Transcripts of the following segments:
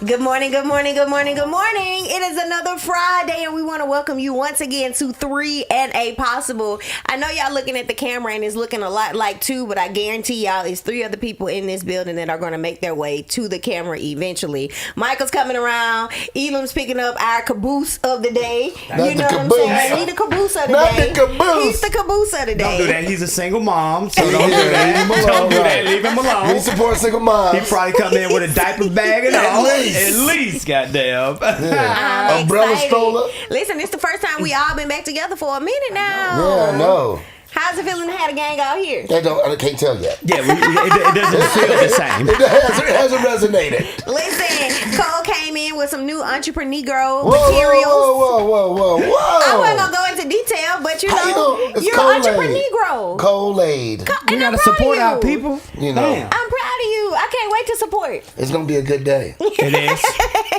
Good morning, good morning, good morning, good morning. It is another Friday, and we want to welcome you once again to 3 and a Possible. I know y'all looking at the camera and it's looking a lot like 2, but I guarantee y'all it's 3 other people in this building that are going to make their way to the camera eventually. Michael's coming around. Elam's picking up our caboose of the day. Not you know the what I'm caboose. saying? He the caboose of the Not day. the caboose. He's the caboose of the day. Don't do that. He's a single mom, so don't do Leave that. him alone, Don't do that. right. Leave him alone. We support single moms. He probably come in with a diaper bag and all. least. At least, goddamn. I'm Umbrella excited. stroller. Listen, it's the first time we all been back together for a minute now. Yeah, I know. How's it feeling to have a gang out here? I can't tell yet. Yeah, it doesn't feel the same. It hasn't resonated. Listen, Cole came in with some new entrepreneur Whoa, materials. whoa. I wasn't gonna go into detail, but you How you know, know? It's you're Kool-Aid. an entrepreneur. Kool-Aid. We And I'm gotta proud support of our you. people. You know. Damn. I'm proud of you. I can't wait to support. It's going to be a good day. It is.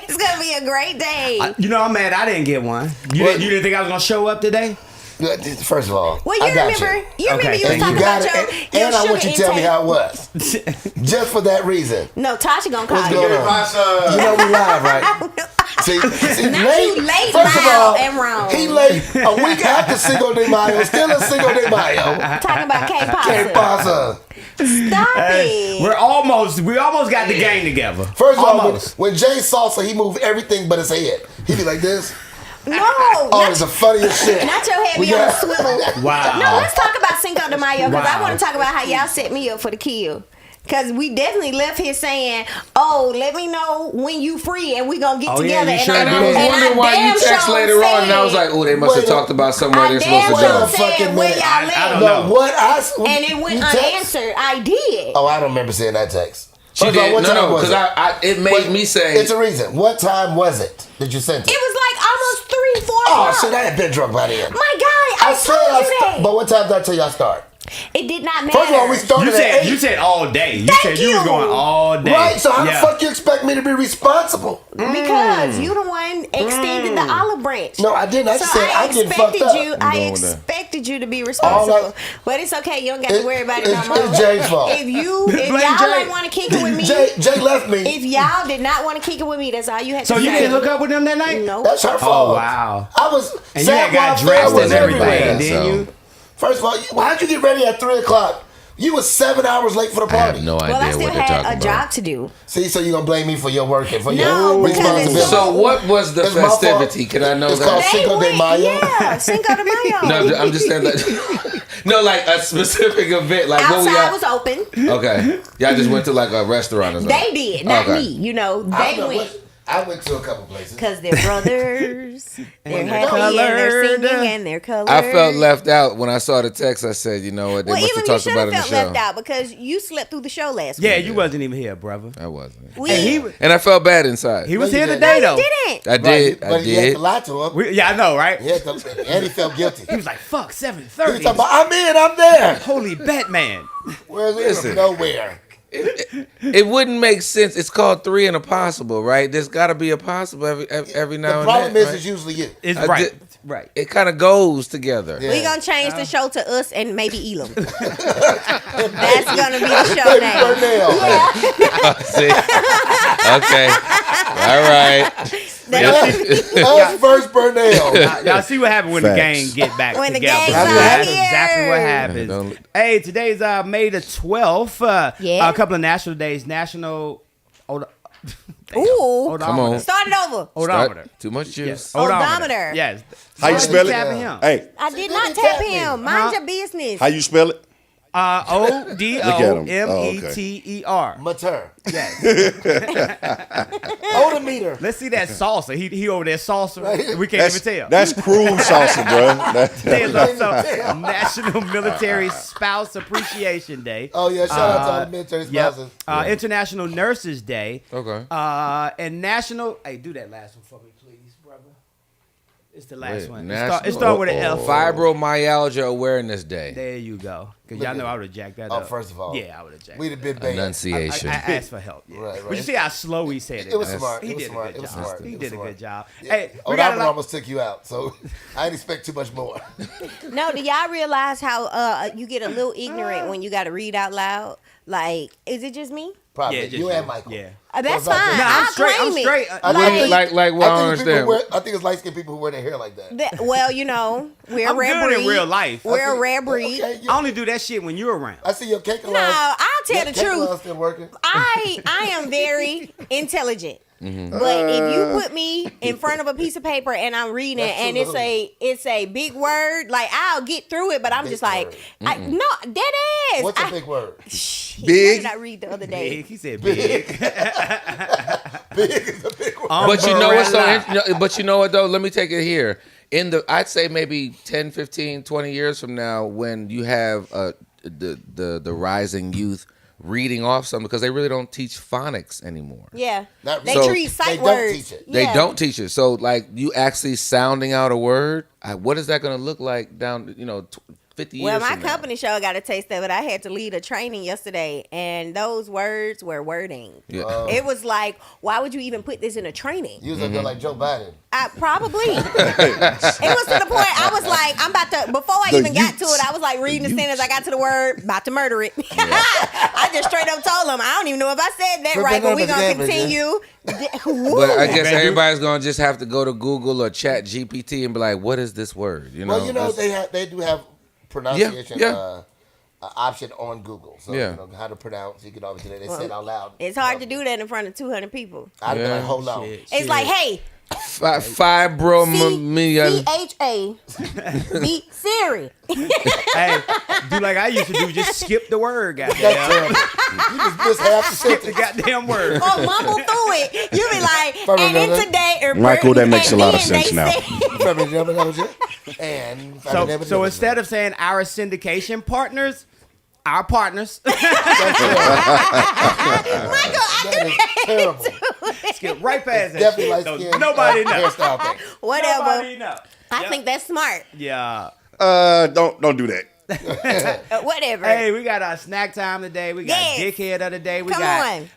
It's gonna be a great day. You know, I'm mad I didn't get one. You What? didn't think I was gonna show up today? First of all, Well, you I got remember? you. You remember Okay. you was And talking you got about it. your And I want sugar you to tell me intake. how it was. Just for that reason. No, Tasha gonna What's call going you. on? You know we live, right? See, Not you late, first of loud, all, and wrong. he late a week after Cinco de Mayo, still a Cinco de Mayo. Talking about K Can't Pasa. pasa. Stop it. We almost got the gang together. First of all, Almost. when Jay salsa, he moved everything but his head. He be like this. No, Oh, not, it's the funniest shit. not your head We be on a got- swivel. Wow. No, let's talk about Cinco de Mayo because I Wow. want to talk about how y'all set me up for the kill. Because we definitely left here saying, oh, let me know when you free and we going to get Oh, yeah, together. you and sure I, did. And I was and wondering why damn you text sure later on, and I was said- like, oh, they must have Wait, talked about somewhere I they're damn supposed to sure go. said Fucking where minute. y'all I live. don't know. No, what I And it went you text? unanswered. I did. Oh, I don't remember seeing that text. She First of all, did. what time No, was because it? it made Wait, me say, It's a reason. What time was it that you sent it? It was like almost 3, 4 Oh, o'clock. shit, I had been drunk by then. My guy, I told you that. But what time did I tell you I start? It did not matter. First of all, we started You at said 8. you said all day. You Thank said you was you. going all day. Right, so how Yeah. the fuck you expect me to be responsible? Because you the one extended the olive branch. No, I didn't. I just said I I'm getting fucked expected up. you. I'm I going with that. expected you to be responsible. All But it's okay. You don't got to worry about it no it's more. Jay's fault. If Blame y'all Jay. ain't want to kick it with me, Jay left me. if y'all did not want to kick it with me, that's all you had So to you say. didn't hook up with them that night? No. That's her fault. Oh wow. I was. And you had got Sackcloth dressed was and everywhere. everything, didn't so- you? First of all, how'd you get ready at 3 o'clock? You was 7 hours late for the I party. have no Well, I idea still what they're had talking a job about. to do. See, so you gonna blame me for your work and for No, your because it's responsibility? So what was the It's my fault. festivity? Can I know It's that? called They Cinco de went, Mayo. yeah, Cinco de Mayo. No, I'm just saying that. No, like a specific event, like what we Outside got. was open. Okay, y'all just went to like a restaurant or something. They did, not Okay. me. You know, I they don't know went. what- I went to a couple places. Because they're brothers, they're And happy, they're and they're colored. singing, and they're colored. I felt left out when I saw the text. I said, you know what? They Well, must even have you talked should about have it in the felt show. left out because you slept through the show last Yeah, week. you wasn't even here, brother. I wasn't. We, And I felt bad inside. he was No, you here didn't. today no, though. you didn't. I did. But I you had did. to lie to him. Yeah, I know, right? And he felt guilty. He was like, "Fuck, He was 7:30." talking about, I'm in, I'm there. Holy Batman. Where's it Listen. from nowhere? It wouldn't make sense. It's called 3 and a possible, right? There's got to be a possible every now The and problem then. is right? it's usually you. It's I right, did- right. It kind of goes together. Yeah. We gonna change the show to us and maybe Elam. That's gonna be the show name. Burnell. See? Okay. All right. Us first Burnell. Y'all see what happened when the Facts. gang get back When the together. gang's That's out here. exactly what happens. Don't- Hey, today's May the 12th. Yeah. A couple of national days. National. Ooh, Come on. start it over. Odometer. Too much juice. Yes. Odometer. Yes. How you Somebody spell it? tapping him. Hey, I did not didn't tap tap me. him. Mind your business. how you spell it? ODOMETER. Mater. Yes. Odometer. Let's see that salsa. He over there salsa. Right. We can't even tell. That's cruel salsa, bro. There's also Tell. National Military Spouse Appreciation Day. Oh, yeah, shout out to all the military Yep. spouses. International Nurses Day. Okay. And National. Hey, do that last one for me, please, brother. It's the last Wait, one. national- It start with an F. Fibromyalgia Awareness Day. There you go. Because y'all know I would have jacked that Oh, up. first of all. Yeah, I would have jacked We'd it have been banned. Enunciation. I asked for help. Yeah. Right, But you right. see how slow he said it. It was though. smart. He It was did smart. a good It was job. smart. He It was did a smart. good job. Yeah. Hey, we Old got a Albert lot. almost took you out, so I didn't expect too much more. No, do y'all realize how you get a little ignorant when you got to read out loud? Like, is it just me? Probably. Yeah, just you you. and Michael. Yeah. That's So it's fine. like- No, I'm I'll straight. claim I'm it. straight. I think- Like, well, I don't I understand. think it's light skinned people who wear their hair like that. Well, you know, we're I'm a rare good breed. in real life. We're a see- rare breed. Okay, I only do that shit when you're around. I see your cake No, alarm. I'll tell the Cake truth. alarm's still working. I am very intelligent. Mm-hmm. But if you put me in front of a piece of paper and I'm reading it and it's a big word, like I'll get through it, but I'm Big just like, word. no, that is. What's a big word? Shit, Big? What did I read the other day? Big. He said big. Big is a big word. But you know what's so Umbrella. but you know what though, let me take it here. I'd say maybe 10, 15, 20 years from now when you have the rising youth reading off something because they really don't teach phonics anymore. Yeah, Not they really. treat They sight don't words. teach it. They Yeah. don't teach it. So like you actually sounding out a word, what is that going to look like down 50 Well, years my from now? company show got a taste of it. I had to lead a training yesterday, and those words were wording. Yeah. It was like, why would you even put this in a training? You was up there like Joe Biden. Probably. It was to the point I was like, I'm about to, before I The even got to youths. it, I was like reading the sentence. I got to the word, about to murder it. I just straight up told them, I don't even know if I said that But right, but then we're that's going to damage, continue. But I guess Man, you- everybody's going to just have to go to Google or Chat GPT and be like, what is this word? Well, that's- they do have pronunciation Yeah. option on Google. So Yeah. you know how to pronounce. You can always do that. They say it out loud. It's hard to do that in front of 200 people. I'd be Yeah. like, hold on. Shit, It's like, hey, Fibromyalgia. CHA, be Siri. Hey, do like I used to do. Just skip the word, That's goddamn. terrible. You just missed half the Skip the sentence. goddamn word. Or mumble through it. You be like, and then today, Michael, that makes a lot of sense now. And So instead of saying our syndication partners, our partners, that is terrible. skip right past that Definitely shit. like So skin. nobody knows. Hairstyle thing. whatever. Nobody knows. I Yep. think that's smart. Yeah. Don't do that. Whatever. Hey, we got our snack time today. We got Yes. dickhead of the day. We Come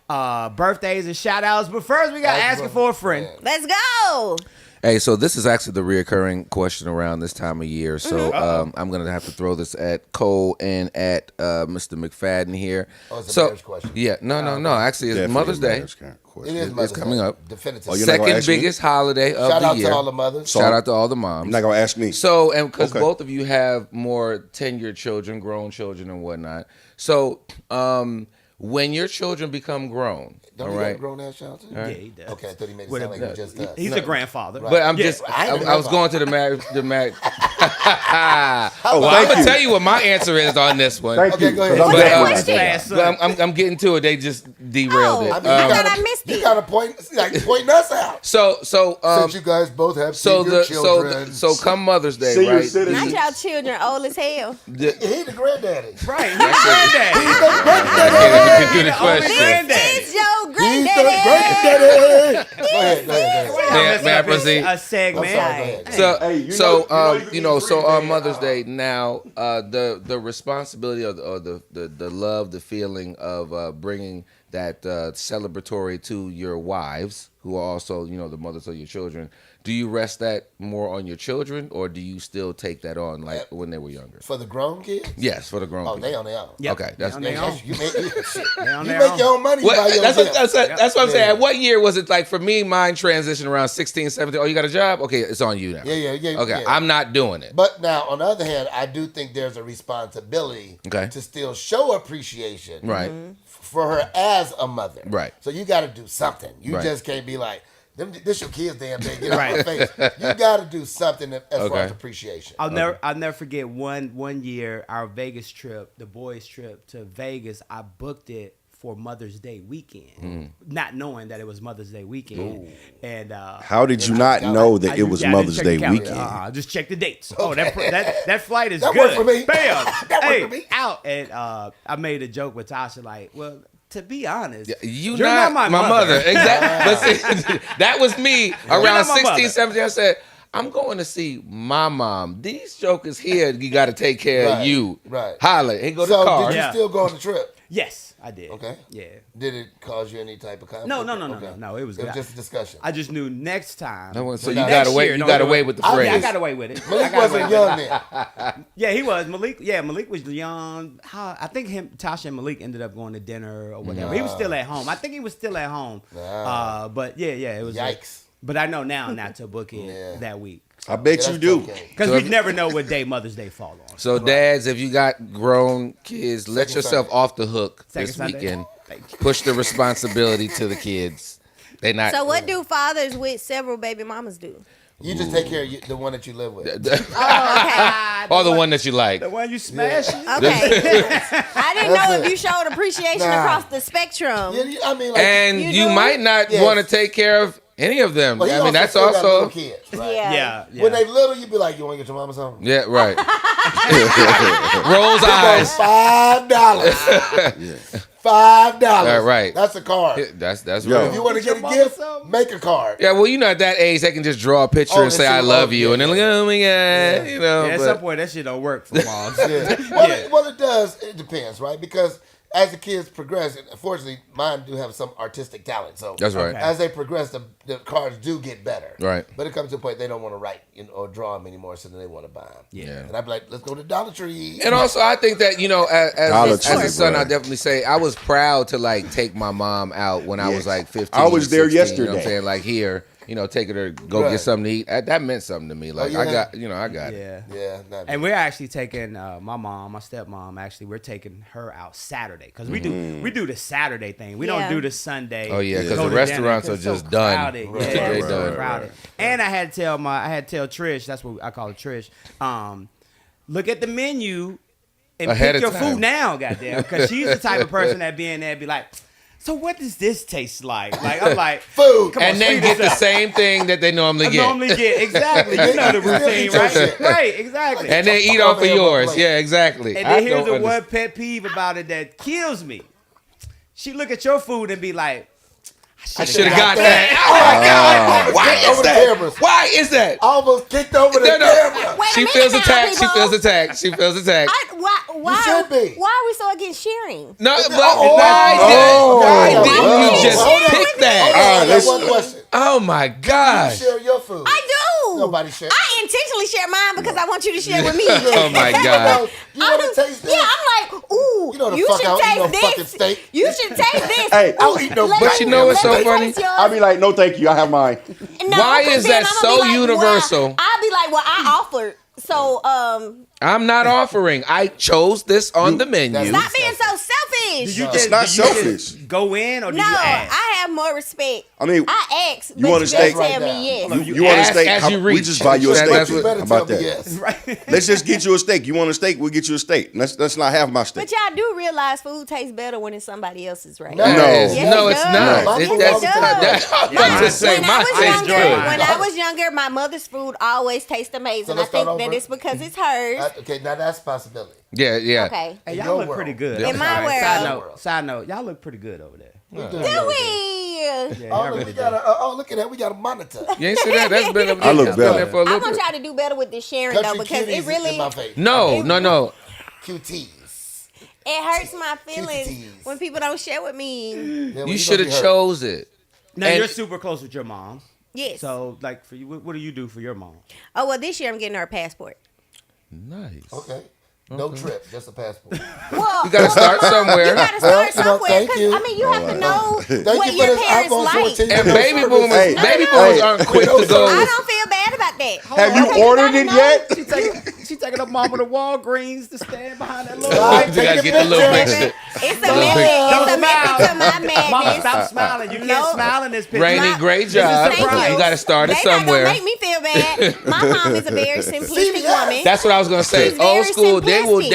got birthdays and shout outs. But first, we got That's asking what- for a friend. Let's go. Hey, so this is actually the reoccurring question around this time of year. So I'm going to have to throw this at Cole and at Mr. McFadden here. Oh, it's a so, marriage question. Yeah, no. Actually, it's Definitely Mother's Day. marriage kind of question. It is It's Mother's coming Day. up. Definitive. Oh, you're not gonna Second ask me? biggest holiday of Shout the out year. to all the mothers. Shout out to all the moms. You're not gonna ask me. So, and because Okay. both of you have more tenured children, grown children, and whatnot. So, when your children become grown, Don't all you got a right. grown ass child too? Yeah, he does. Okay, I thought he made it With sound a- like he just does. He's a grandfather. But I'm Yeah. just, I ain't I was never- going to the marriage. I'm Oh, gonna thank you. tell you what my answer is on this one. Thank Okay, you. go ahead. 'cause I'm But, definitely question. not doing that. Fast son. But I'm getting to it. They just derailed Oh, it. I thought I missed You it. got to point us out. So Since you guys both have senior children. so come Mother's Day, Senior right? citizen. Not y'all children old as hell. The- He the granddaddy. Right. He's granddaddy. I can't even get through the the only question. granddaddy. It's your He's the granddaddy. granddaddy. Go ahead. May I proceed? A segment. I'm sorry, go ahead. So, Hey, you so know you can you know, eat so free, on man. Mother's Day now, the responsibility or the love, the feeling of bringing that celebratory to your wives, who are also the mothers of your children. Do you rest that more on your children, or do you still take that on like when they were younger? For the grown kids? Yes, for the grown Oh, people. they on their own. Yep. Okay, that's They on their own. You make, shit. They on You their make own. your own money by What, your that's, own. that's what I'm saying. Yeah. What year was it like for me? Mine transitioned around 16, 17. Oh, you got a job? Okay, it's on you now. Yeah. Okay, yeah. I'm not doing it. But now, on the other hand, I do think there's a responsibility Okay. to still show appreciation Right. for her as a mother. Right. So you got to do something. You Right. just can't be like, this your kids damn thing. Get out Right. my face. You got to do something as far Okay. as appreciation. I'll never forget one year our Vegas trip, the boys' trip to Vegas. I booked it for Mother's Day weekend, not knowing that it was Mother's Day weekend. And How did you not know that it was Mother's Day weekend? Just check the dates. Oh, that flight is That good. worked for me. Bam. That worked Hey, for me. out. And I made a joke with Tasha like, well, to be honest, You're not not my my mother. Exactly. But see, that was me around not my 16, mother. 17. I said, I'm going to see my mom. These jokers here, you got to take care of Right, you. right. Holla. Hey, go to the So car. did you Yeah. still go on the trip? Yes, I did. Okay. Yeah. Did it cause you any type of conflict? No. Okay. No, it was It was good. just a discussion. I just knew next time. No one- so you you got got next away. year, You don't got do away it. with the Yeah, phrase. I got away with it. I Malik got away wasn't with young it. then. Yeah, he was. Malik was young. I think Tasha and Malik ended up going to dinner or whatever. He was still at home. I think he was still at home. Nah. But yeah, it was. Yikes. But I know now not to book it Yeah. that week I bet Yeah, you that's do. okay. because So we if- never know what day Mother's Day fall on. So, dads, if you got grown kids, let Second yourself Sunday. off the hook Second this Sunday. weekend. Thank you. Push the responsibility to the kids. They not. So what do fathers with several baby mamas do? You just take care of the one that you live with. or the one that you like. The one you smash. Okay. I didn't know That's if you showed appreciation Nah. across the spectrum. Yeah, I mean, like, And You you do? might not Yes. want to take care of any of them. well, he I mean, that's still got little also. kids, right? Yeah. Yeah. When they little, you be like, you want to get your mama something? Yeah, right. Rolls eyes. $5. $5. Right. That's a card. That's Yo. If real. you want to Get get your a mama gift, something? make a card. Yeah, well, you know, at that age, they can just draw a picture Oh, and say, they "I see- love oh, you," yeah, and then like, "Oh my god," you know. Yeah, at but- some point that shit don't work for moms. Yeah. Well, it does. It depends, right? Because as the kids progress, and unfortunately, mine do have some artistic talent. So That's right. Okay. as they progress, the cards do get better. Right. But it comes to a point they don't want to write or draw them anymore, so then they want to buy them. Yeah. And I'd be like, let's go to Dollar Tree. And also, I think that, you know, Dollar as a Tree, son, bro. I definitely say I was proud to like take my mom out when I was Yes. like 15. I was there 16, You know what I'm yesterday. saying? Like here, you know, taking her go Right. get something to eat. That meant something to me. Like yeah? I got it. Yeah. Yeah. Not And we're actually taking my mom, my stepmom. Actually, we're taking her out Saturday because we do the Saturday thing. We Yeah. don't do the Sunday. Oh, yeah, 'cause go the to restaurants dinner, are 'cause it's just done. crowded. Right. Yeah, They it's so done. crowded. And I had to tell Trish. That's what I call her Trish. Look at the menu and Ahead pick of your time. food now, goddamn. Because she's the type of person that be in there and be like, "So what does this taste like?" Like I'm like, Food. Come on, And then speed get this the up. same thing that they normally I get. normally get exactly. You know the routine, Eat your right? shit. Right, exactly. And then eat Fuck off of over here on my yours. plate. Yeah, exactly. And I then here's don't the understand. one pet peeve about it that kills me. She look at your food and be like, I should have got that. that. Oh my God. Why Kicked is over the that? cameras. Why is that? I almost kicked over the No, no. camera. Wait a She minute feels now, attacked. She people. feels attacked. She feels attacked. Why should be. Why are we so against sharing? No, but Oh, why oh, didn't oh, you just hold on. pick that? Hold on, I got listen. one question. Oh my You gosh. share your food. I do. Nobody share. I intentionally share mine because I want you to share with me. Oh my God. You want to taste this? Yeah, I'm like, ooh, You know the you fuck should I don't eat no taste fucking this. steak. You should taste this. Hey, I don't eat no Let butt. But you know what's let so me funny? taste yours. I'll be like, no, thank you. I have mine. No, Why 'cause is then that I'm so gonna be like, universal? Well, I'll be like, well, I offered. So, I'm not offering. I chose this on the menu. stop being so selfish. "Did you No. just, It's not did you selfish. just go in or did No, you ask?" I have more respect. I mean, I ask, you but want a you steak? better tell Right me yes. now. you want a Ask steak? as you We reach. just buy you a That- steak. that's You what- better How tell about me that? yes. Right. Let's just get you a steak. You want a steak? We'll get you a steak. Let's not have my steak. But y'all do realize food tastes better when it's somebody else's, right? No. No, Yes, no, it it's does. not. Yes, it That's does. not. I'm about to say When I my was taste younger, good. when I was younger, my mother's food always tastes amazing. So I let's think start that over. it's because it's hers. Okay, now that's a possibility. Yeah, yeah. Okay. Hey, In y'all your look world. pretty good. In I'm my sorry. world. Side note, y'all look pretty good over there. Do we? Yeah, Oh, y'all look, really we do. got look at that. We got a monitor. You ain't see that? That's been I look that's been better. there for a I little want bit. y'all to do better with this sharing though, Country because cuties it really in my face. No, no. QTs. it hurts my feelings Cuties. when people don't share with me. Yeah, You should have chose it. Now And- you're super close with your mom. Yes. So, like, for you, what do you do for your mom? Oh well, this year I'm getting her a passport. Nice. Okay. No trip, just a passport. Well, You gotta start somewhere. You gotta Well, start you know, somewhere thank because you. I mean you have to know Thank what you for your this parents iPhone like. 14. And No baby service. boomers, Hey, baby no, boomers no. aren't quick No to I go. don't feel bad about that. Have you Okay, you ordered gotta it know. yet? She taking her mama to Walgreens to stand behind that little. Right. You gotta get the little picture. It's a method. It's a method to my Mama, madness. stop smiling. You can't No. smile in this picture. Rainy, great job. Thank You gotta start it They not somewhere. gonna make me feel bad. My mom is a very simplistic CVS. woman. That's what I was gonna say. She's very Old school, simplistic.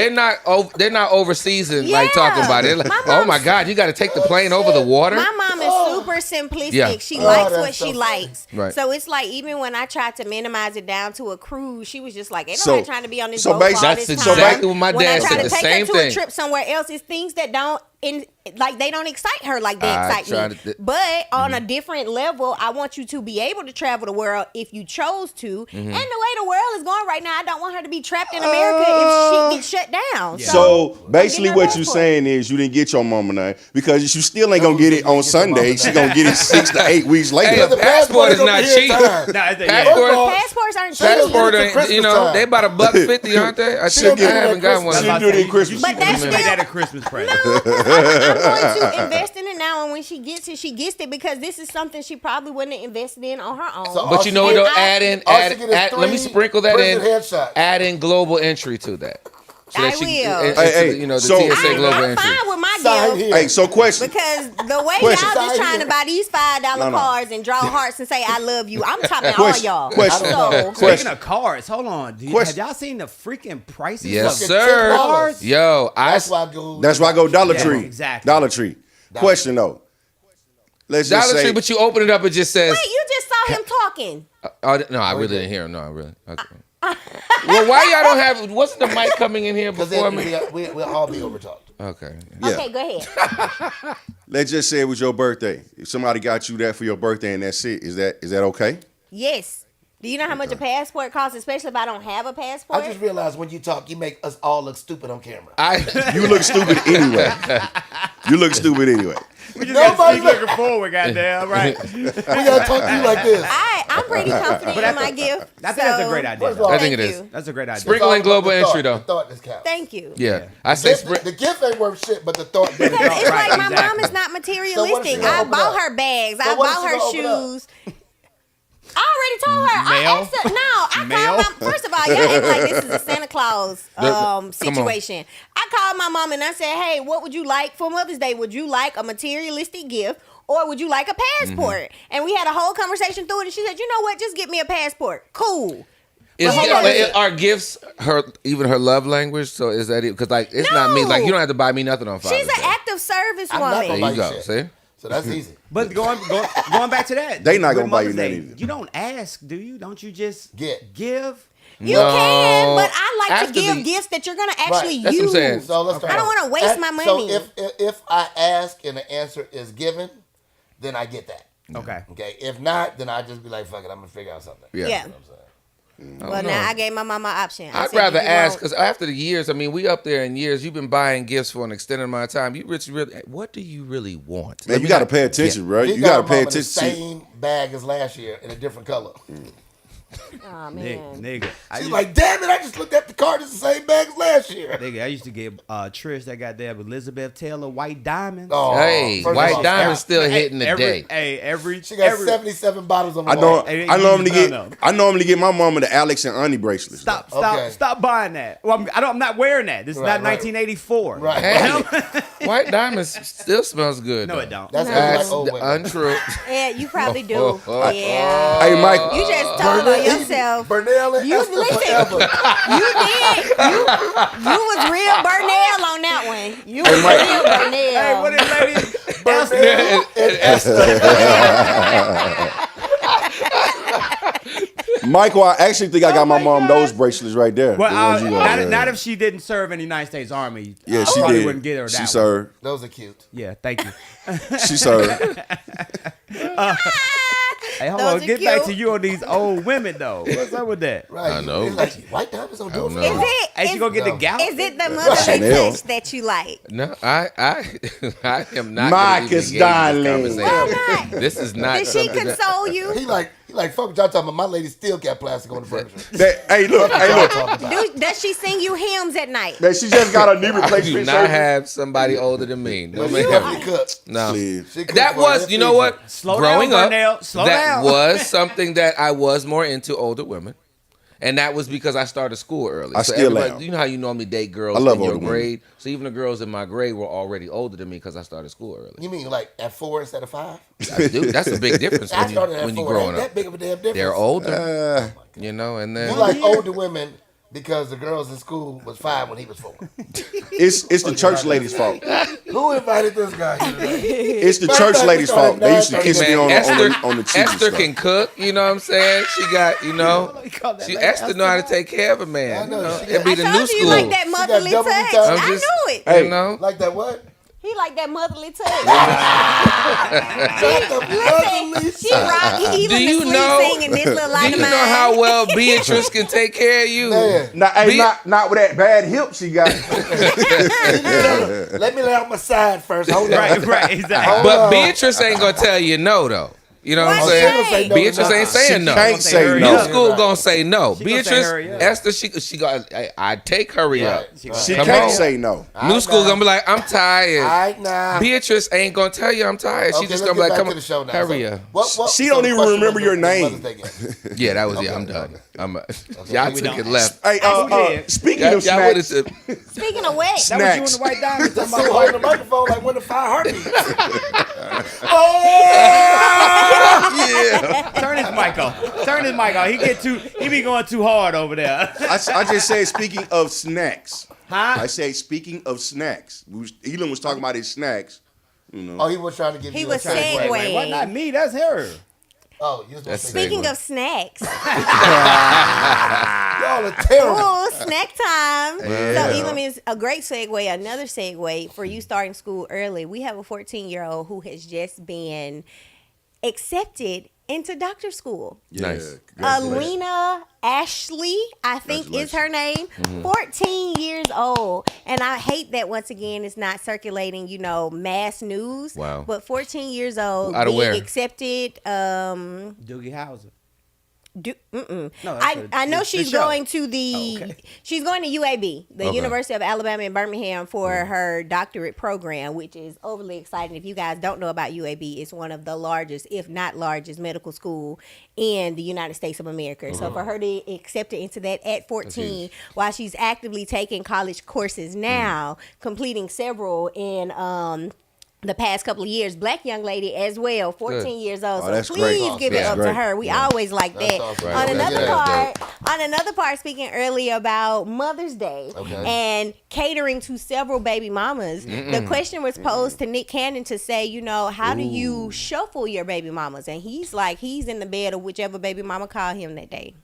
they're not over seasoned like Yeah. talking about it. Like, My oh my mom's- God, you got to take the plane over the water. My mom is super simplistic. Yeah. She Oh, likes that's what so she funny. likes. Right. So it's like even when I tried to minimize it down to a cruise, she was just like, "Ain't So- nobody trying to be on this so boat for all basi- this That's time." exactly what my When I dad try said. to The take same her to thing. a trip somewhere else, it's things that don't they don't excite her like they I excite tried me. to- But on a different level, I want you to be able to travel the world if you chose to. And the way the world is going right now, I don't want her to be trapped in America if shit gets shut down. So basically, her what you're passport. saying is you didn't get your mama none because you still ain't gonna get it on Sunday. She gonna get it 6 to 8 weeks Hey, later. a passport is gonna not be here cheap. in time. Nah, it's a- Passport- yeah. Passports aren't Passport, cheap. It's a ain't- you know, Christmas they about $1.50, aren't they? I She think gonna I get it haven't at got one. Christmas. That's what do it I in said. Christmas. But that's You still- made that a Christmas present. I'm going to invest in it now, and when she gets it because this is something she probably wouldn't have invested in on her own. So But all you know what she though? get- Add in, all she add, get is add let me 3 sprinkle that in. prison headshots. Add in global entry to that. So that I she, will. into Hey, the, you know, the so- TSA global I'm entry. fine with my Sign gift. here. Hey, so question. Because the way Question. y'all just Sign trying here. to buy these $5 No, no. cards and draw hearts and say I love you, I'm talking to all Question. y'all. Question. So Speaking of cards, hold on. Have Question. y'all seen the freaking prices? Yes, of sir. $10. Yo, That's why I go. That's why I go Dollar Yeah, Tree. exactly. Dollar Tree. Question though. Let's just Dollar say Tree, but you open it up, it just says. wait, you just saw him talking. No, I really didn't hear him. No, I really. Okay. Well, why y'all don't have? Wasn't the mic coming in here Because before me? we'll all be overtalked. Okay. Yeah. Okay, go ahead. let's just say it was your birthday. If somebody got you that for your birthday and that's it, is that okay? Yes. Do you know how much a passport costs, especially if I don't have a passport? I just realized when you talk, you make us all look stupid on camera. You look stupid anyway. You look stupid anyway. We just got to Nobody keep looking forward, goddamn, right? We gotta talk to you like this. I'm pretty confident in my gift. I think that's a so great idea. First of all, I think it thank is. you. That's a great idea. Sprinkle in global The thought- entry though. The thought this counts. Thank you. Yeah, I say The gift ain't worth shit, but the thought. Because it's Right, like my exactly. mom is not So what is materialistic. she gonna I open bought up? her bags. So I what is bought she her gonna open shoes. I already told her. Mail? I asked her. No, I Mail? called my. First of all, y'all act like this is a Santa Claus on. situation. I called my mom and I said, "Hey, what would you like for Mother's Day? Would you like a materialistic gift?" Or would you like a passport? Mm-hmm. And we had a whole conversation through it. And she said, "You know what? Just get me a passport. Cool." Is Hold on. are gifts even her love language? So is that it? Because like it's not me. Like you don't have to buy me nothing on Father's She's an Day. active service I'm not woman. There gonna you buy go. shit. See. So that's easy. But going back to that, They not with gonna buy you Mother's nothing Day, either. You don't ask, do you? Don't you just give? You No. can, but I like After to give the- gifts that you're gonna actually That's what I'm use. saying. So let's I don't want to waste my money. So if I ask and the answer is given, then I get that. Okay. Okay. If not, then I just be like, fuck it, I'm gonna figure out something. Yeah. Yeah. You know what I'm saying? Well, now I gave my mama an option. I I'd said, rather "Do you ask want-" because after the years, I mean, we up there in years. You've been buying gifts for an extended amount of time. You really, what do you really want? Man, Let you me got to not- pay attention, bro. He You got got to my pay mama the attention. same bag as last year in a different color. Oh man. Nigga, She's like, damn it, I just looked at the card. It's the same bag as last year. Nigga, I used to get Trish that got there with Elizabeth Taylor, White Diamonds. Oh, Hey, first of White all, Diamond's still hitting today. She got 77 bottles on the I wall. know. Hey, I normally none get. of 'em. I normally get my mama the Alex and Ani bracelets. Okay. Stop buying that. Well, I'm not wearing that. This is Right, not right. 1984. Right. Hey, White Diamonds still smells good. No, though. it don't. That's That's how you like old women. untrue. Yeah, you probably do. Oh. Yeah. Hey, Mike. You just told on yourself. Burnell and You Esther listen. forever. You did. You was real Burnell on that one. You was Mike. real Burnell. Hey, what is lady? Burnell and Esther. Michael, I actually think I got my mom those bracelets right there. Well, The ones you got, yeah. not if she didn't serve in the United States Army. Yeah, I she probably did. wouldn't get her that She one. served. Those are cute. Yeah, thank you. She served. Hey, hold Those on. are Get back cute. to you on these old women though. What's up with that? Right. I know. It's like, white diamonds don't do it for know. Is you. it? Hey, she is- gonna get No. the gout? Is it the motherly Chanel. touch that you like? No, I am not. Marcus Darling. Why not? This is not. Did she something that- console you? He like, fuck what y'all talking about. My lady still got plastic on the furniture. Hey, look. Hey, Y'all look. talking about. Does she sing you hymns at night? Man, she just got a knee I do replacement not surgery. have somebody older than me. No, But she ma'am. definitely cooked. No. Please. She cooked That for was, her you know season. what? Slow Growing down, up, Burnell. Slow that down. was something that I was more into older women. And that was because I started school early. I still everybody- am. You know how you normally date girls I love in your older women. grade? So even the girls in my grade were already older than me because I started school early. You mean like at 4 instead of 5? Dude, that's a big difference I when started at you 4. growing Ain't up. that big of a damn difference. They're older, you know, and then You like older women because the girls in school was 5 when he was 4. It's the church ladies' fault. Who invited this guy here today? It's the Matter of church fact, ladies' we started fault. They used to at kiss me 9:30. on the cheek. Esther can cook, you know what I'm saying? She got, You call that lady Esther know how to Esther? take care of a man. I You know, know? she It'd be I the told new you school. like that motherly double touch. touch. I just- knew it. Hey. You know? Like that what? He like that motherly touch. Like the motherly She rock. He even Do you asleep know- singing this little Do light you of know mine. how well Beatrice can take care of you? man. Not with that bad hip she got. Let me lay out my side first. Hold on. Right, exactly. Hold But on. Beatrice ain't gonna tell you no though. You know what I'm Why she saying? gonna say no to Beatrice nothing. ain't saying She no. can't say say hurry New no. up. school gonna say no. She gonna say Beatrice, hurry up. Esther, she got. I take hurry up. She Come can't on. say no. New school gonna be like, I'm All tired. right now. Beatrice ain't gonna tell you I'm tired. She Okay, just let's gonna be get like, back come to on, the show now. hurry So, up. what She don't the even question remember was your the name. Mother's Day gift? Yeah, that was Okay, I'm done. okay. Y'all We took don't. it left. Hey, did. speaking Y'all of would've snacks, said- Speaking of what? That was you and snacks. the white diamond talking So about holding the microphone like 1 to 5 heartbeats. Yeah. Turn his mic off. Turn his mic off. He be going too hard over there. I just said speaking of snacks. Huh? I say speaking of snacks. Elon was talking about his snacks. You know. Oh, he was trying to give He you was a segue. segueing. Why not me? That's her. Oh, you was supposed That's to sick. say Speaking Segue. of snacks, y'all are terrible. ooh, snack time. Yeah. So Elam is a great segue. Another segue for you starting school early. We have a 14-year-old who has just been accepted into doctor school. Nice. Alina Ashley, I think is her name. 14 years old. And I hate that once again it's not circulating, mass news. Wow. But 14 years old, Out of being where? accepted. Doogie Howser. No, that's I know the she's show. going to the Oh, okay. she's going to UAB, the Okay. University of Alabama in Birmingham for her doctorate program, which is overly exciting. If you guys don't know about UAB, it's one of the largest, if not largest, medical school in the United States of America. So for her to accept it into that at 14, while she's actively taking college courses now, completing several in the past couple of years, black young lady as well, 14 Good. years old. Oh, So that's please great. give it That's up to great. her. We always like That's that. awesome. On Right. another Yeah. part, speaking earlier about Mother's Day and catering to several baby mamas, the question was posed to Nick Cannon to say, how do you shuffle your baby mamas? And he's like, he's in the bed of whichever baby mama called him that day.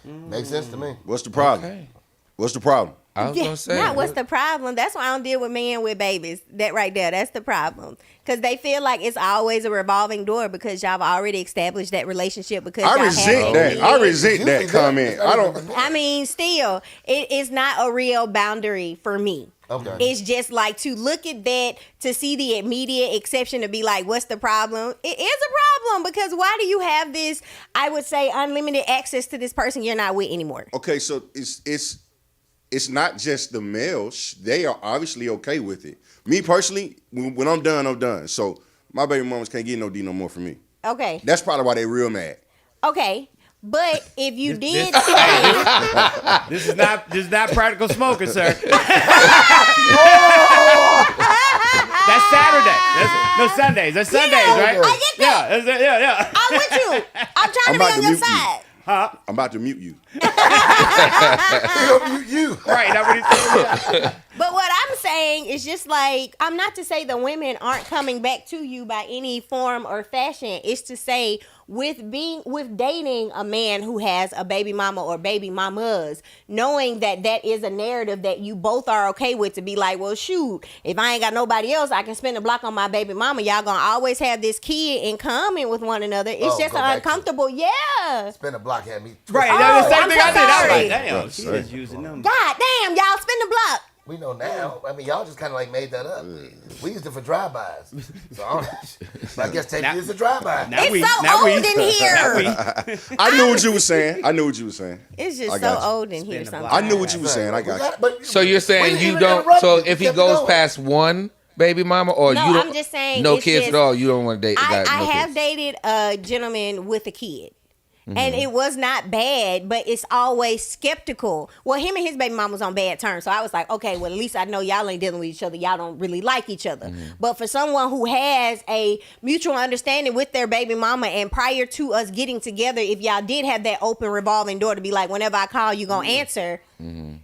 Makes sense to me. What's the problem? Okay. What's the problem? I was gonna say. Not what's the problem. That's why I don't deal with men with babies. That right there, that's the problem. Because they feel like it's always a revolving door because y'all have already established that relationship. Because I y'all resent have that. I resent You that think comment. that- I don't. I mean, still, it is not a real boundary for me. Okay. It's just like to look at that, to see the immediate exception, to be like, what's the problem? It is a problem because why do you have this, I would say, unlimited access to this person you're not with anymore? Okay, so it's not just the males. They are obviously okay with it. Me personally, when I'm done, I'm done. So my baby mamas can't get no D no more from me. Okay. That's probably why they real mad. Okay. But if you did this- say, This is not practical smoking, sir. That's Saturday. No Sundays. That's Sundays, right? I get that. Yeah. I'm with you. I'm trying to I'm be about on to your mute you. side. I'm about to mute you. You. Right. That's what he said. But what I'm saying is just like, I'm not to say the women aren't coming back to you by any form or fashion. It's to say with dating a man who has a baby mama or baby mamas, knowing that that is a narrative that you both are okay with, to be like, well, shoot, if I ain't got nobody else, I can spend a block on my baby mama. Y'all gonna always have this kid in common with one another. It's Oh, just go back to- uncomfortable. Yeah. Spin a block had me. Right. Oh, That's the same I'm thing so I did. I was sorry. like, damn, Yes, she sir. is using them. God damn, y'all spin the block. We know now. I mean, y'all just kind of like made that up. We used it for drive-bys. So I guess take Now- it as a drive-by. Now It's so old in here. I knew what you were saying. It's just I so got you. old in here Spin the sometimes. block. I knew what you were saying. I got you. So you're saying We you didn't don't? interrupt So you. if he We kept goes going. past one baby mama, or No, you don't? I'm just saying no it's kids just- at all. You don't want to date. I no have kids. dated a gentleman with a kid. Mm-hmm. And it was not bad, but it's always skeptical. Well, him and his baby mom was on bad terms. So I was like, okay, well, at least I know y'all ain't dealing with each other. Y'all don't really like each other. Mm-hmm. But for someone who has a mutual understanding with their baby mama, and prior to us getting together, if y'all did have that open revolving door to be like, whenever I call, you going to answer.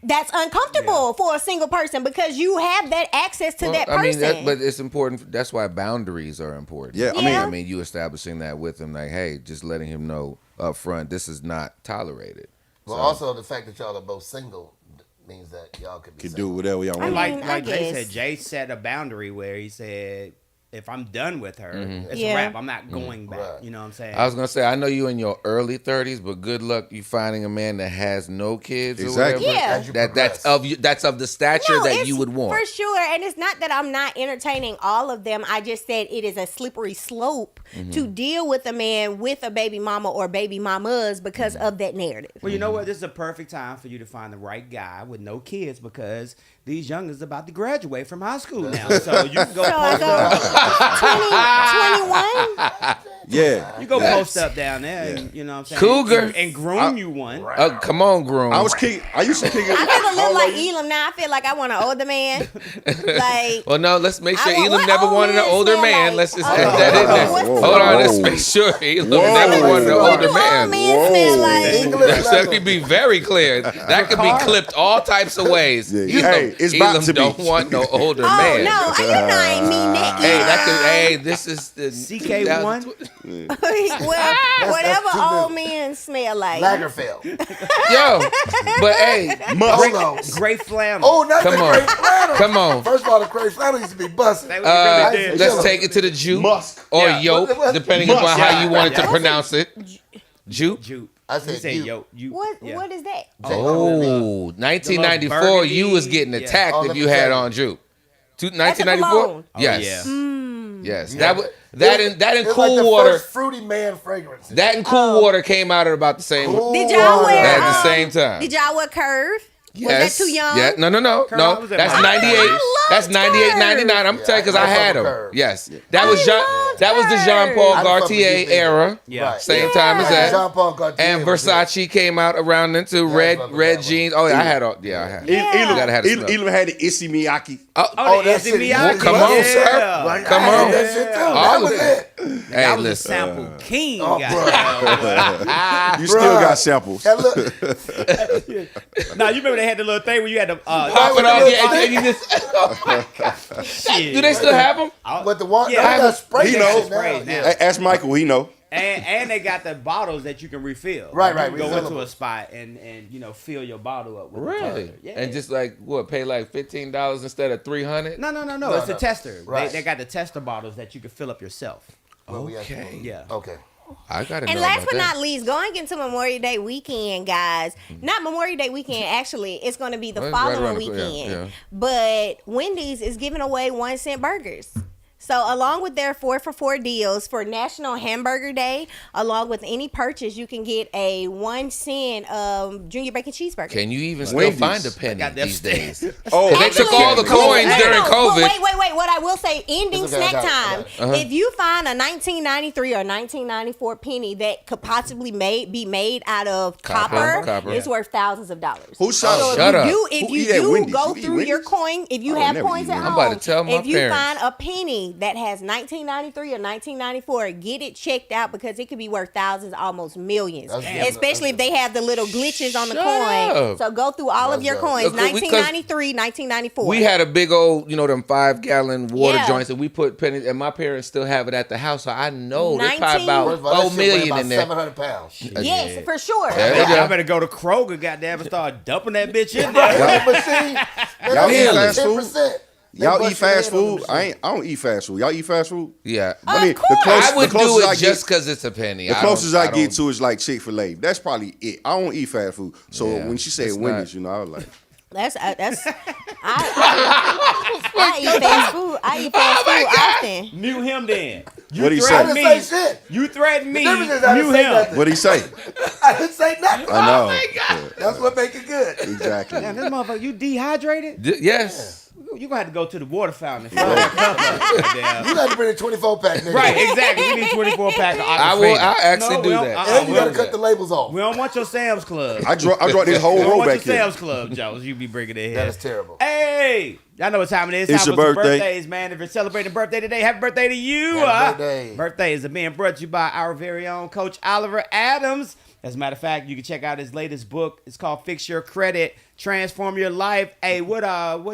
that's uncomfortable for a single person because you have that access to that person. I mean, but it's important. That's why boundaries are important. Yeah, Yeah. I mean, you establishing that with him, like, hey, just letting him know up front, this is not tolerated. Well, also the fact that y'all are both single means that y'all could be Can single. do whatever y'all And want. like Jay guess. said, Jay set a boundary where he said, if I'm done with her, it's Yeah. a wrap. I'm not going back. Right. You know what I'm saying? I was gonna say, I know you in your early 30s, but good luck you finding a man that has no kids Exactly. or whatever. Yeah. As you That's progress. of you. That's of the stature that it's you would want. for sure. And it's not that I'm not entertaining all of them. I just said it is a slippery slope to deal with a man with a baby mama or baby mamas because of that narrative. Well, you know what? This is a perfect time for you to find the right guy with no kids because these youngins about to graduate from high school now. So you can go So I post up. go 21. Yeah. You go Yes. post up down there, and, you know what I'm saying? Cougar. And groom you one. Oh, come on, groom. I used to kick I feel a little How like old you? Elam now. I feel like I want an older man. Like, Well, no, let's make sure I want- Elam what never old wanted an men older smell man. like? Let's just Oh, get that in there. what's Whoa. Hold on, let's Whoa. make sure Elam Whoa. never wanted an What older do man. old men smell like? English So leather. we be very clear. That could be clipped all types of ways. Yeah. Elam, Hey, it's about Elam to be. don't want no older Oh man. no, I ain't mean that. Hey, that could. Hey, this is the CK1? Well, whatever too old good. men smell like. Lagerfeld. Yo, but hey, Hold on. Gray flannel. Oh, not Come the on. great flannel. come on. First of all, the great flannel used to be busting. They really did. Let's take it to the Jew Musk. or Yeah. yoke, What- depending Musk, upon how yeah. you wanted to Yeah. pronounce it. Jew. Juke. I You said say you. yo. You. What? Yeah. What is that? Oh, 1994, you was getting Yeah. attacked Oh, if let you me had tell you. on Jew. That's a 1994? cologne. Yes. Oh, Yes. Yeah. That in It's cool like the water. first fruity man fragrance. That and cool water came out at about the same Did y'all wear? at the same time. Did y'all wear Curve? Yes. Was that too young? Yeah. No. Curve, I was at That's my 98. I That's loved 98, Curve. 99. I'm telling you because I I had fuck them. with Curve. Yes. That was loved that was the Jean Paul I fuck with Gaultier you, era. Yeah. Right. Same time as Yeah. that. Jean Paul Gaultier And was it. Versace came out around then too. Red fuck with red that one. jeans. Oh yeah, I had all. Yeah, I had. Yeah. Elam, Gotta have the smell. Elam had the Issey Miyake. Oh, Oh, the that's Izzy it. Miyake. Come on, yeah. sir. Right, Come I had on. that shit too. All That was of it. hey, That was a listen. sample king. Oh, goddamn. You still Bruh. got samples. And look, Now you remember they had the little thing where you had to Pop it off, yeah, and you just. Oh my God. shit. Do they still have them? but the one, Yeah, they I got spray he that knows. shit now. Spray now. Yeah. Ask Michael, he know. And they got the bottles that you can refill. Right, right, You can go into refillable. a spot and fill your bottle up with the Really? water. Yeah. And just like what? Pay like $15 instead of $300? no. No, It's no. a tester. Right. They got the tester bottles that you can fill up yourself. Well, we have to- Okay. Yeah. Okay. I gotta And know last about but that. not least, going into Memorial Day weekend, guys. Not Memorial Day weekend, actually. It's going to be the Well, it's right following around the corner, weekend. yeah. But Wendy's is giving away 1-cent burgers. So along with their 4-for-4 deals for National Hamburger Day, along with any purchase, you can get a 1-cent junior bacon cheeseburger. Can you even still Wendy's. find a penny got them these days? Oh, They took all the coins during But COVID. wait. What I will say, ending It's okay, I snack got it, I time. got If you find a 1993 or 1994 penny that could possibly be made out of copper, it's worth thousands of dollars. Who shot So him? if Shut up. you if Who you eat at do Wendy's? go You eat through your Wendy's? coin, if you I have never coins eat at Wendy's. home, I'm about to tell my if you parents. find a penny that has 1993 or 1994, get it checked out because it could be worth thousands, almost millions. That's good. Especially if they have the little glitches on the Shut coin. up. So go through all of That's your dope. coins, Because 1993, 1994. We had a big old, them 5-gallon water Yeah. joints, and we put pennies, and my parents still have it at the house, so I know they 19 probably First about of all, that 4 shit weigh million about in there. 700 pounds. Yes, for sure. Yeah. Y'all better go to Kroger, goddamn, and start dumping that bitch in there. Right, but see, Y'all eat that's fast food? 10%. They Y'all bust eat your fast head on food? them shit. I don't eat fast food. Y'all eat fast food? Yeah. I mean, course. I would the do closest it I just get, because it's a penny. the closest I get don't- to is like Chick-fil-A. That's probably it. I don't eat fast food. So Yeah, when she said it's Wendy's, not- I was like, That's I eat fast food. I eat fast food often. Mute him then. You What'd he say? threaten I me. didn't say shit. You threaten me. The difference is I didn't Mute say him. nothing. what'd he say? I didn't say nothing. I know. Oh That's what make it good. Exactly. Damn, this motherfucker, you dehydrated? Yes. You gonna have to go to the water fountain and fill that cup up. Goddamn. You got to bring a 24-pack, nigga. Right, exactly. We need 24 pack of I will. Aquafina. I'll actually do we don't- that. And you we got to don't- cut the labels off. We don't want your Sam's Club. I brought this We whole don't row want your back here. Sam's Club, Jones. You be bringing it That here. is terrible. Hey, y'all know what time it is. It's Time your for some birthday. birthdays, man. If you're celebrating a birthday today, happy birthday to you. Happy birthday. Birthdays are being brought to you by our very own Coach Oliver Adams. As a matter of fact, you can check out his latest book. It's called Fix Your Credit. transform your life. Hey, what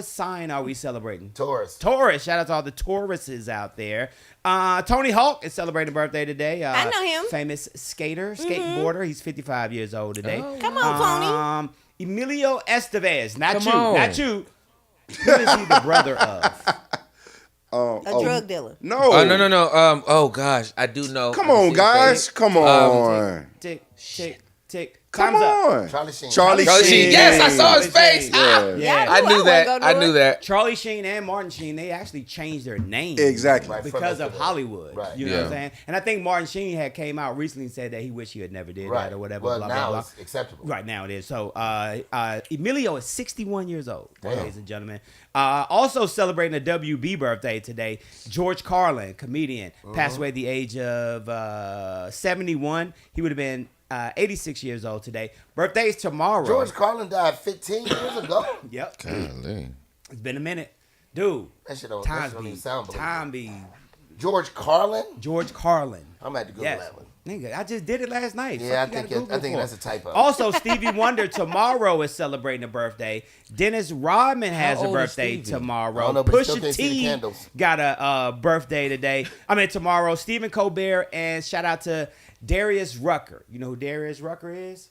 sign are we celebrating? Taurus. Taurus. Shout out to all the Tauruses out there. Tony Hawk is celebrating a birthday today. I know him. Famous skater, skateboarder. He's 55 years old today. Come on, Tony. Emilio Estevez. Not Come you. on. Who is he the brother of? A drug dealer. No. Oh no. Oh gosh, I do know. Come on, guys. Come on. Tick, tick, tick. Come Time's up. on. Charlie Sheen. Charlie Charlie Sheen. Sheen. Yes, I saw his face. Yeah. Yeah. I knew that. I knew that. Charlie Sheen and Martin Sheen, they actually changed their names. Exactly. Right. Because From of the- Hollywood. Right. You know what I'm Yeah. saying? And I think Martin Sheen had came out recently and said that he wished he had never did Right. that or whatever. Well, blah, now blah, blah. it's acceptable. Right now it is. So Emilio is 61 years old, Damn. ladies and gentlemen. Also celebrating a WB birthday today. George Carlin, comedian, passed away at the age of 71. He would have been 86 years old today. Birthday's tomorrow. George Carlin died 15 years ago. Yep. Golly. It's been a minute. Dude, That shit don't, time even be, sound believable. time be George Carlin? George Carlin. I'm going to have to Google Yes. that one. Nigga, I just did it last night. Yeah, Fuck you gotta I Google think for? that's a typo. Also, Stevie Wonder tomorrow is celebrating a birthday. Dennis Rodman has How a old is birthday Stevie? I tomorrow. don't know, but you still Pusha can't see the T candles. got a birthday today. Tomorrow. Stephen Colbert, and shout out to Darius Rucker. You know who Darius Rucker is?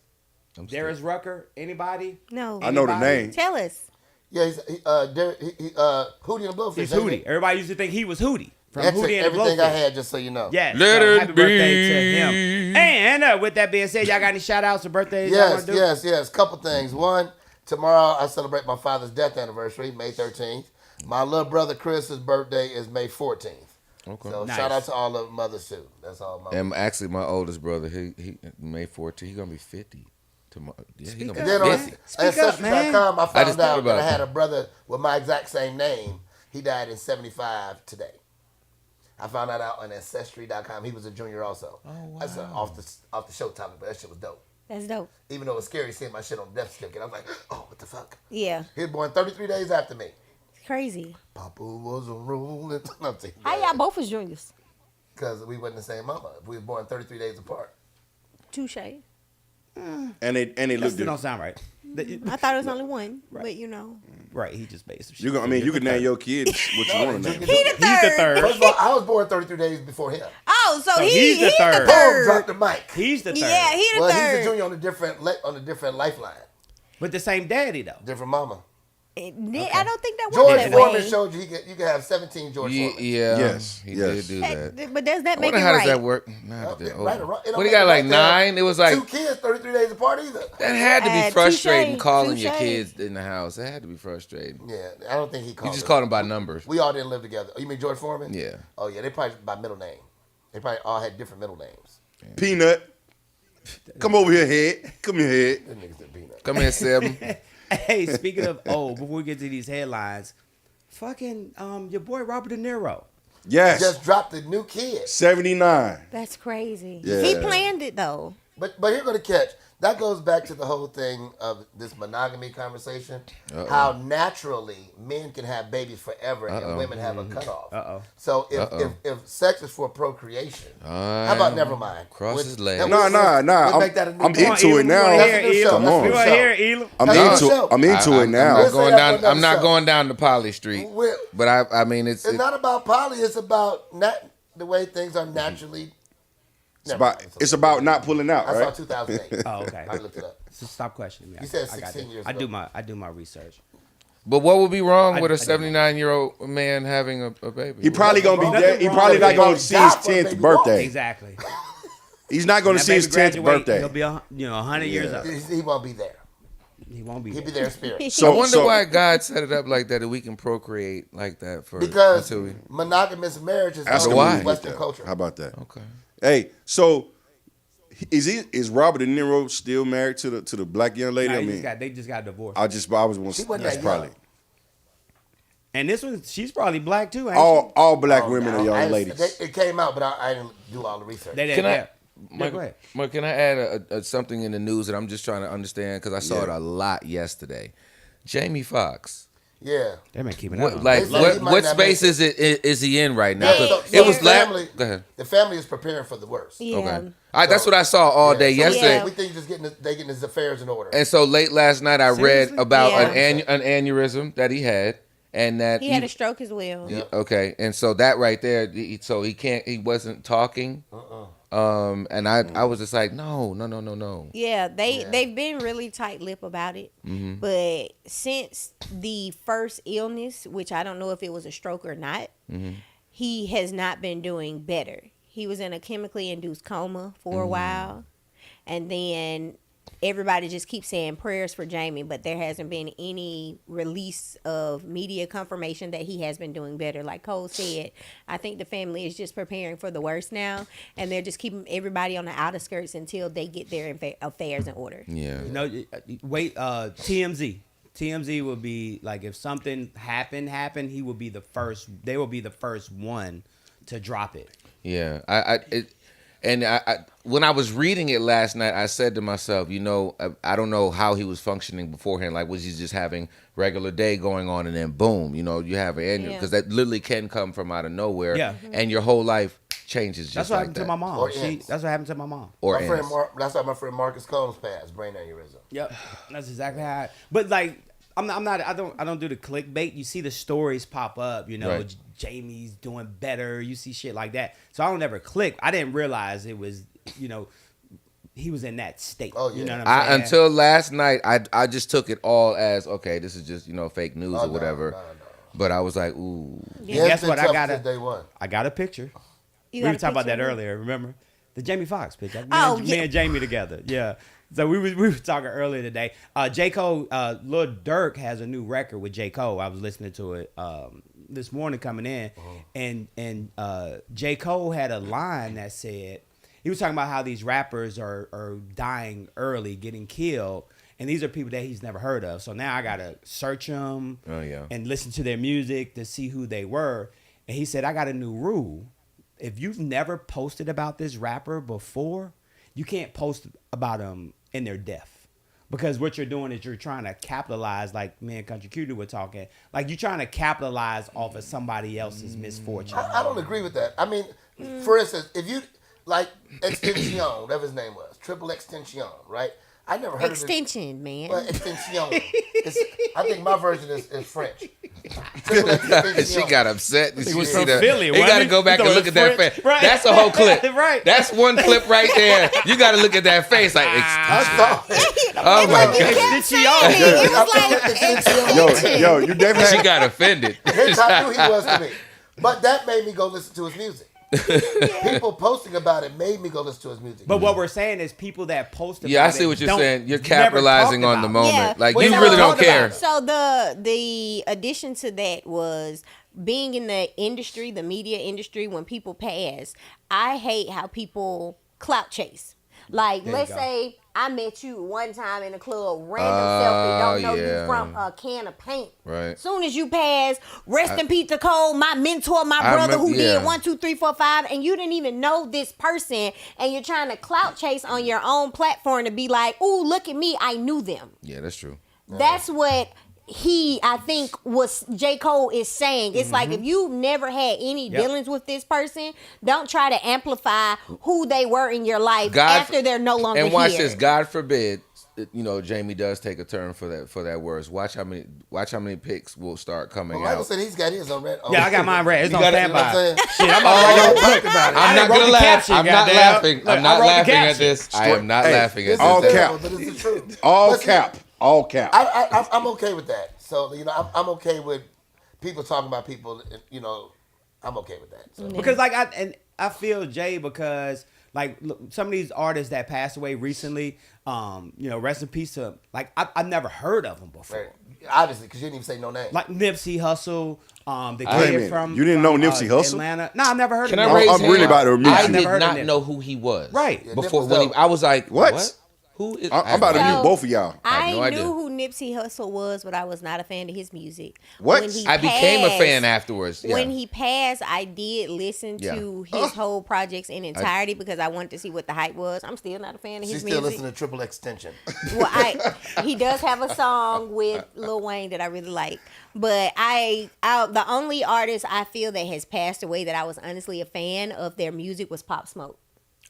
Darius Rucker? Anybody? No. I know the Anybody? name. Tell us. Yeah, he's Hootie and the Blowfish. He's ain't Hootie. he? Everybody used to think he was Hootie from That took Hootie and the everything I Blowfish. had, just so you know. Yes. Let so it happy birthday to be. him. And with that being said, y'all got any shout outs or birthdays? y'all Yes, wanna do? yes. Couple things. One, tomorrow I celebrate my father's death anniversary, May 13th. My little brother Chris's birthday is May 14th. Okay. So Nice. shout out to all the mothers too. That's all my. And actually, my oldest brother, he May 14th, he gonna be 50 tomorrow. Yeah, he Speak gonna up, be Then on 50. Speak up, man. Ancestry.com, I just found thought out about that I had that. a brother with my exact same name. He died in 75 today. I found that out on Ancestry.com. He was a junior also. Oh, wow. That's off the show topic, but that shit was dope. That's dope. Even though it was scary seeing my shit on the death certificate. I was like, oh, what the fuck? Yeah. He was born 33 days after me. It's crazy. Papa was a rolling. How y'all both was juniors? Because we wasn't the same mama. We was born 33 days apart. Touche. And they That look still don't different. sound right. I thought it was only one, Right. but you know. Right, he just made some shit. You can name your kids what you want to name. He the third. He's the third. First of all, I was born 33 days before him. Oh, so, So he's the third. Boom, drop the mic. He's the third. Yeah, he the Well, third. he's a junior on a different lifeline. With the same daddy, though. Different mama. I don't think that works George that Foreman way. showed you you can have 17 George Yeah, Foreman. Yes, he yes. did do that. But does that I make wonder it how right? does that work? Nah, Yeah, oh. right or wrong. It don't What he make got it like right to have 9? It was like two kids, 33 days apart either. that had to be touche, frustrating calling your touche. kids in the house. That had to be frustrating. Yeah, I don't think he You called. just us. called them by numbers. We all didn't live together. Oh, you mean George Foreman? Yeah. Oh yeah, they probably by middle name. They probably all had different middle names. Peanut. Come over here, head. Come here, head. Them niggas didn't peanut. Come here, 7. Hey, speaking of before we get to these headlines, fucking your boy Robert De Niro. Yes. Just dropped a new kid. 79. That's crazy. Yeah. He planned it though. But here's gonna catch. That goes back to the whole thing of this monogamy conversation. How naturally men can have babies forever and women have a cutoff. Uh-oh. So if sex is for procreation, how about never mind? Cross his legs. and Nah. let's I'm make that a new I'm thing. into it now. That's a new show. Come That's a on. new You want show. to hear it, Elam? I'm That's into a show. I'm into it I'm now. not Let's going say that down. for another I'm not show. going down to Polly Street. Well, But I mean, it's it's not about poly. It's about the way things are naturally. It's about not pulling out, I saw right? 2008. Oh, okay. I looked it up. So stop questioning me. You said I got 16 this. years I do ago. my research. But what would be wrong with I a don't know. 79-year-old man having a baby? He probably gonna be Nothing dead. He wrong probably with not it. gonna see his Die for a 10th baby birthday. Exactly. He's not gonna That see his baby 10th graduate, birthday. He'll be 100 years old. He won't be there. He won't be He'll be there. there in spirit. I So wonder why God set it up like that we can procreate like that for Because until we. monogamous marriage is Ask known him why. in why. Western culture. How about that? Okay. Hey, so is Robert De Niro still married to the black young lady? Nah, I mean, they just got divorced. I was want She to. wasn't That's that probably young. And this one, she's probably black too, ain't all black Oh, women no, are young I- ladies. It came out, but I didn't do all the research. she? They Can didn't. I? Yeah, Mike, go ahead. Mike, can I add something in the news that I'm just trying to understand because I saw Yeah. it a lot yesterday. Jamie Foxx. Yeah. They've been keeping What, that. like They said he might what not space make is he in right now? 'Cause Yeah, it was family. Go ahead. The family is preparing for the worst. Yeah. Okay. That's what I saw all day so yesterday. We think just they getting his affairs in order. And so late last night, I read Seriously? about Yeah. an aneurysm that he had, and that He had a stroke as well. Yeah. okay, and so that right there, so he wasn't talking. And I was just like, no. Yeah, they've been really tight-lipped about it. But since the first illness, which I don't know if it was a stroke or not, he has not been doing better. He was in a chemically induced coma for a while, and then everybody just keeps saying prayers for Jamie, but there hasn't been any release of media confirmation that he has been doing better. Like Cole said, I think the family is just preparing for the worst now, and they're just keeping everybody on the outer skirts until they get their affairs in order. Yeah. You know, wait. TMZ. TMZ will be like, if something happened, he will be the first. They will be the first one to drop it. Yeah. I when I was reading it last night, I said to myself, I don't know how he was functioning beforehand. Like, was he just having regular day going on, and then boom, you have an annual, because that literally can come from out of nowhere. Yeah. And your whole life changes just That's what like happened that. to my mom. Or That's ends. what happened to my mom. Or My friend ends. that's how my friend Marcus Combs passed, brain aneurysm. Yep, that's exactly how. But like, I don't do the clickbait. You see the stories pop up. Right. Jamie's doing better. You see shit like that. So I don't ever click. I didn't realize it was, he was in that state. Oh, yeah. You know what I'm saying? Until last night, I just took it all as, okay, this is just fake news Oh, or whatever. No. But I was like, ooh. Yeah. Guess It's been what? tough since day one. I got a picture. You We got were a talking about that picture? earlier. Remember the Jamie Foxx picture? Me and Jamie together. Yeah. So we were talking earlier today. J. Cole, Lil Durk has a new record with J. Cole. I was listening to it this morning coming in, and J. Cole had a line that said, he was talking about how these rappers are dying early, getting killed, and these are people that he's never heard of. So now I gotta search them and listen to their music to see who they were. And he said, I got a new rule. If you've never posted about this rapper before, you can't post about them in their death. Because what you're doing is you're trying to capitalize, like me and Country Cutie were talking, like you're trying to capitalize off of somebody else's misfortune. I don't agree with that. I mean, for instance, if you like Extension, whatever his name was, Triple Extension, right? I never heard Extension, man. of it. Extension. I think my version is French. Triple Extension. She got upset. Did He you was see from that? Philly, You wasn't got to he? go back He and thought look it at was that face. French. Right. That's a whole clip. Right. That's one clip right there. You got to look at that face like, I'm sorry. oh my He God. kept saying it. It was like extension. Yo, you definitely She got offended. Here's how new he was to me. But that made me go listen to his music. People posting about it made me go listen to his music. But what we're saying is people that post about Yeah, I see what you're don't- saying. You're never capitalizing talked on the about. moment. Yeah. Like, Well, you so really don't talk about care. it. So the addition to that was being in the industry, the media industry, when people pass, I hate how people clout chase. Like, There you let's go. say I met you one time in a club, random selfie, don't know yeah. you from a can of paint. Right. Soon as you pass, rest in peace to Cole, my mentor, my I brother who remember- yeah. did 1, 2, 3, 4, 5, and you didn't even know this person, and you're trying to clout chase on your own platform to be like, ooh, look at me, I knew them. Yeah, that's true. That's what I think was J. Cole is saying. It's like, if you've never had any dealings with this person, don't try to amplify who they were in your life after they're no longer And watch here. this. God forbid, Jamie does take a turn for that words. Watch how many pics will start coming Michael out. said he's got his on red. Yeah, I got mine read. It's You on got it, You know what I'm standby. saying? Shit, I'm Oh, already y'all look. talked about it. I'm not wrote gonna the laugh. caption, I'm not goddamn. laughing. Look, I'm I not wrote the laughing at caption. this. I am not Hey, laughing at This this. all is cap. terrible, but it's the truth. all But see, cap. All cap. I'm okay with that. So I'm okay with people talking about people. I'm okay with that. So. Because like I feel Jay, because like look, some of these artists that passed away recently, rest in peace to like I've never heard of them before. Right. Obviously, because you didn't even say no name. Like Nipsey Hussle, the Wait a kid minute. from You didn't know Nipsey Hussle? Atlanta. No, I never heard Can of I him. raise I'm really hand? about to admit I you. did Never heard of not Nip. know who he was. Right. Yeah, Before Nip was when dope. I was like, What? what? Who is? I'm about to So- mute both of y'all. I have I no knew idea. who Nipsey Hussle was, but I was not a fan of his music. What? When he I became a passed- fan afterwards. Yeah. When he passed, I did listen to his whole projects in entirety because I wanted to see what the hype was. I'm still not a fan of She's his still music. listening to Triple Extension. Well, he does have a song with Lil Wayne that I really like, but the only artist I feel that has passed away that I was honestly a fan of their music was Pop Smoke.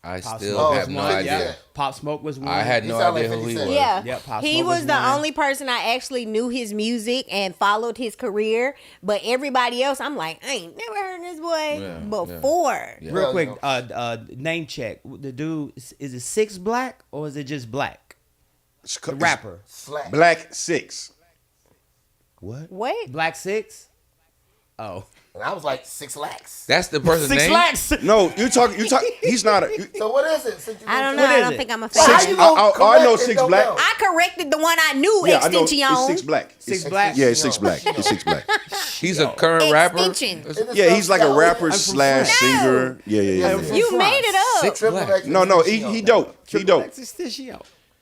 I Pop still Smoke have was no one, idea. yeah. Pop Smoke was one. I had He no sound like idea who 50 he Cent. was. Yeah, Yep, Pop he Smoke was was the one. only person I actually knew his music and followed his career. But everybody else, I'm like, I ain't never heard this boy Yeah, before. yeah. Real Well, quick, you name check. The dude is it Six Black or is it just Black? The rapper. Slack. Black 6. What? Wait, Black Six? Oh. And I was like 6 lakhs. That's the person's Six name. Lakhs. No, you talk. He's not a. So what is it? Since you I don't know. What I is don't it? think I'm a Well, fan. how Six- you gonna I know correct and 6 don't Black. know? I corrected the one I knew. Yeah, I know. Extension. It's 6 Black. Six It's- Black? Yeah, it's 6 Black. It's 6 Black. He's a current rapper. Extension. Yeah, he's like a rapper I'm from slash France. singer. Yeah, yeah, I'm yeah. from You France. made it up. Six Triple Black. X No, no, Extension. he dope. He dope. Extension.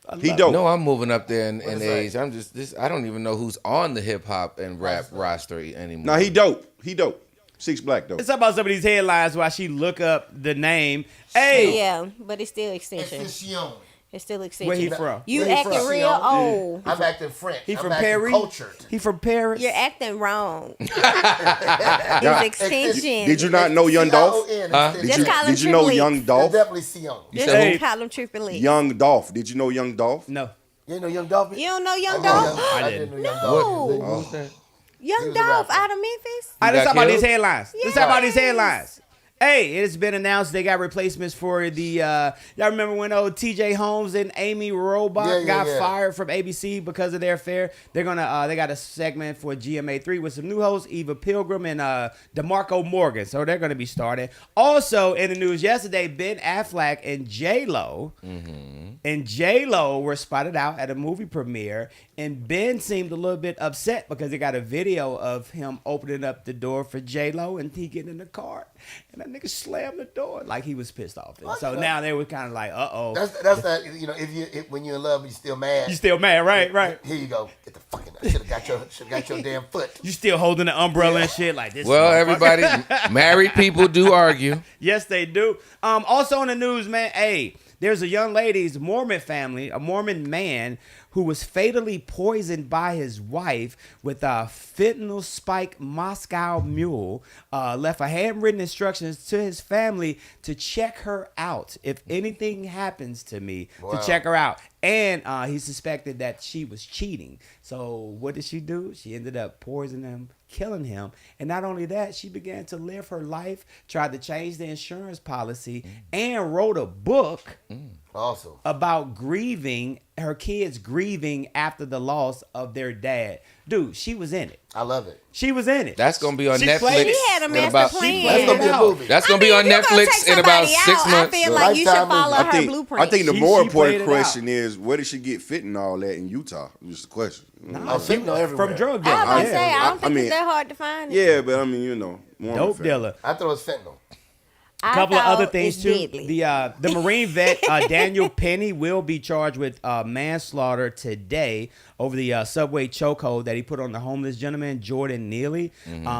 I He love dope. No, I'm moving up there in is age. that? I'm just this. I don't even know who's on the hip hop and rap roster anymore. No, he dope. He dope. 6 Black though. It's about some of these headlines while she look up the name. Hey, Yeah, but it's still extension. Extension. It's still extension. where he from? You Where he acting from? real old. I'm acting French. He I'm from acting Paris? Cultured. He from Paris? You're acting wrong. Yeah. It's extension. Did you not know Young Dolph? Huh? Did Just you call him did you know Triple X. Young Dolph? Definitely Sion. Just said who? call him Triple X. Young Dolph. Did you know Young Dolph? No. You ain't know Young Dolph? You don't know Young I Dolph? know. I I didn't. didn't know Young No. Dolph. Who's that? Young He was a Dolph rapper. out of Memphis? All right, let's got talk about these killed? headlines. Let's talk about these headlines. Hey, it has been announced they got replacements for the. Y'all remember when old T.J. Holmes and Amy Robach got fired from ABC because of their affair? They're gonna. They got a segment for GMA3 with some new hosts, Eva Pilgrim and DeMarco Morgan. So they're gonna be starting. Also in the news yesterday, Ben Affleck and J-Lo were spotted out at a movie premiere, and Ben seemed a little bit upset because they got a video of him opening up the door for J-Lo and he getting in the car, and that nigga slammed the door like he was pissed off. And so now they were kind of like, That's that. You know, when you're in love, you're still mad. you still mad, right? Here you go. Get the fucking. Should have got your damn foot. You still holding the umbrella and shit like this. Well, motherfucker. everybody, married people do argue. Yes, they do. Also in the news, man, hey, there's a young lady's Mormon family, a Mormon man who was fatally poisoned by his wife with a fentanyl spike Moscow mule, left a handwritten instructions to his family to check her out if anything happens to me, to check her out. And he suspected that she was cheating. So what did she do? She ended up poisoning him, killing him. And not only that, she began to live her life, tried to change the insurance policy, and wrote a book Awesome. about grieving, her kids grieving after the loss of their dad. Dude, she was in it. I love it. She was in it. That's gonna be on She Netflix. played it. He had a in master about- plan. That's gonna be a movie. That's gonna be on if you're gonna Netflix take in about somebody 6 out, months. I feel like you should Lifetime follow movie. her blueprint. I think the She- more she played important it question is where did she get fentanyl at in Utah? Just a question. I'm fentanyl everywhere. From drug I was dealer. about to say, I don't I think mean- it's that hard to find. Yeah, but I mean, you know, more Dope dealer. I thought it was fentanyl. A couple of thought other things it's too. deadly. The Marine vet Daniel Penny will be charged with manslaughter today over the subway chokehold that he put on the homeless gentleman Jordan Neely.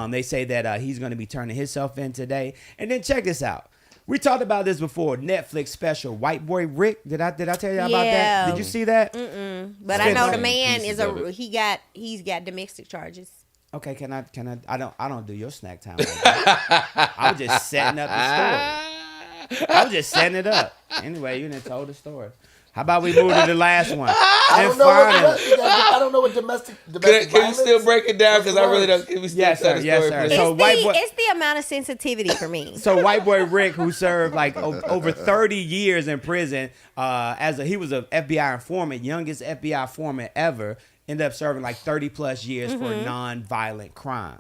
They say that he's going to be turning himself in today. And then check this out. We talked about this before. Netflix special White Boy Rick. Did I tell you about that? Yeah. Did you see that? But I know the Same man pieces is of it. he's got domestic charges. Okay, can I? I don't do your snack time. Like that. I was just setting up the story. I was just setting it up. Anyway, you didn't told the story. How about we move to the last one? I And don't know what finally, I don't know what domestic Can violence. you still break it down? Because I really don't. What's Can we still Yes, tell sir. the Yes, story, sir. please? So white boy- It's the amount of sensitivity for me. So White Boy Rick, who served like over 30 years in prison, he was an FBI informant, youngest FBI informant ever, ended up serving like 30 plus years for non-violent crime.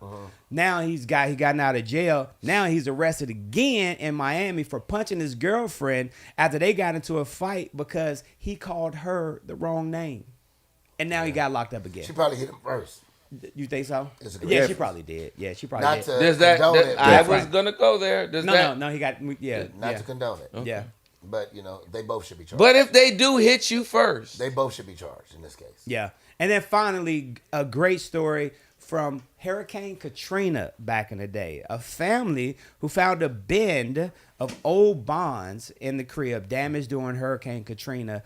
Now he gotten out of jail. Now he's arrested again in Miami for punching his girlfriend after they got into a fight because he called her the wrong name. And now he got locked up again. She probably hit him first. You think so? It's a Yeah, good- she probably did. Yeah, she probably Not did. to Does that? condone it. I That's was right. gonna go there. Does that? No, he got Not to condone it. yeah. But they both should be charged. But if they do hit you first, They both should be charged in this case. Yeah. And then finally, a great story from Hurricane Katrina back in the day. A family who found a bin of old bonds in the crib damaged during Hurricane Katrina,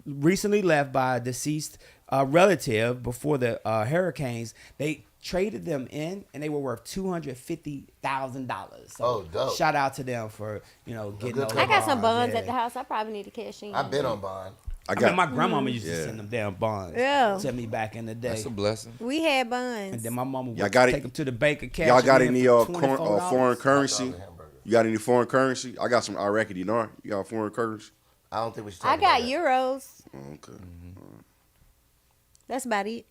recently left by a deceased relative before the hurricanes. They traded them in, and they were worth $250,000. So Oh, dope. shout out to them for getting good those. I got some bonds yeah. at the house. I probably need to cash in. I've been on bond. I mean, my grandmama used to Yeah. send them damn bonds Yeah. to me back in the day. that's a blessing. We had bonds. And then my mama Y'all would got it- take them to the bank and cash y'all got them in any for foreign $24. currency? Hot dog and hamburger. You got any foreign currency? I got some Iraqi dinar. You got foreign currency? I don't think we should talk I got about that. euros. Oh, okay. That's about it.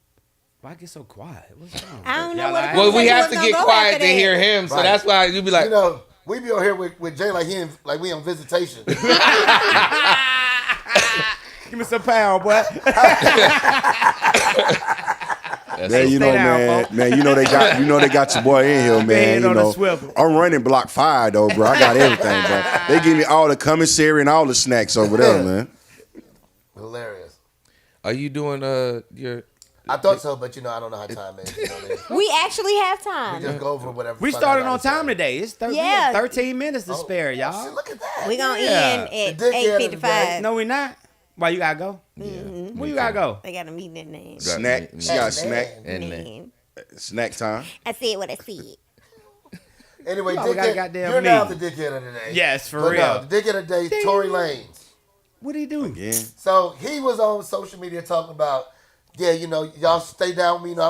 Why get so quiet? What's wrong? I don't know Y'all what. like- Well, we Conversation have to was get gonna go quiet after to that. hear him, so Right. that's why you be like, We be on here with Jay like we on visitation. Give me some pound, boy. Man, Stay down, folks. man, they got your boy in here, man. Head on a swivel. I'm running block 5 though, bro. I got everything, bro. They give me all the commissary and all the snacks over there, man. Hilarious. are you doing your? I thought so, but I don't know how time is. We actually have We time. just go over whatever. We fuck started I on gotta time say. today. It's 30, Yeah. 13 minutes to Oh, spare, shit, y'all. look at that. We gonna Yeah. end The at dickhead of the 8:55. No, we not. Why you gotta go? Where you gotta go? They got a meeting at 9. Snack. She got a snack. And Man. Snack time. I said what I said. Anyway, Oh, we got a dickhead, goddamn you're now the meeting. dickhead of the day. Yes, for But real. No, the dickhead of the day is Tory Lanez. What do he do? Yeah. So he was on social media talking about, y'all stay down with me.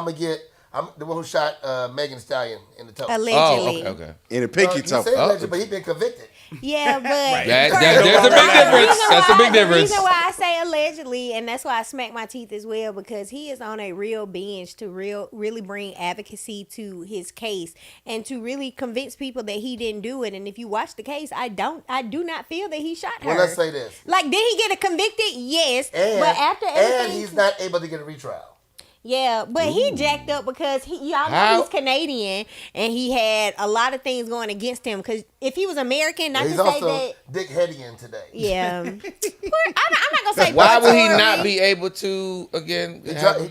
I'm the one who shot Megan Thee Stallion in the toe. oh, Allegedly. okay. In the pinky You toe. say alleged, but he been convicted. Yeah, but There's a First, big difference. That's a big The difference. reason why I say allegedly, and that's why I smack my teeth as well, because he is on a real bench to really bring advocacy to his case and to really convince people that he didn't do it. And if you watch the case, I do not feel that he shot her. Well, let's say this. Like, did he get convicted? Yes, And, but after everything, and he's not able to get a retrial. yeah, but he jacked up because y'all know How? he's Canadian and he had a lot of things going against him. Because if he was American, not He's to say also that. Dick Hedian today. Yeah, I'm not gonna say. Why would he Tory. not be able to again?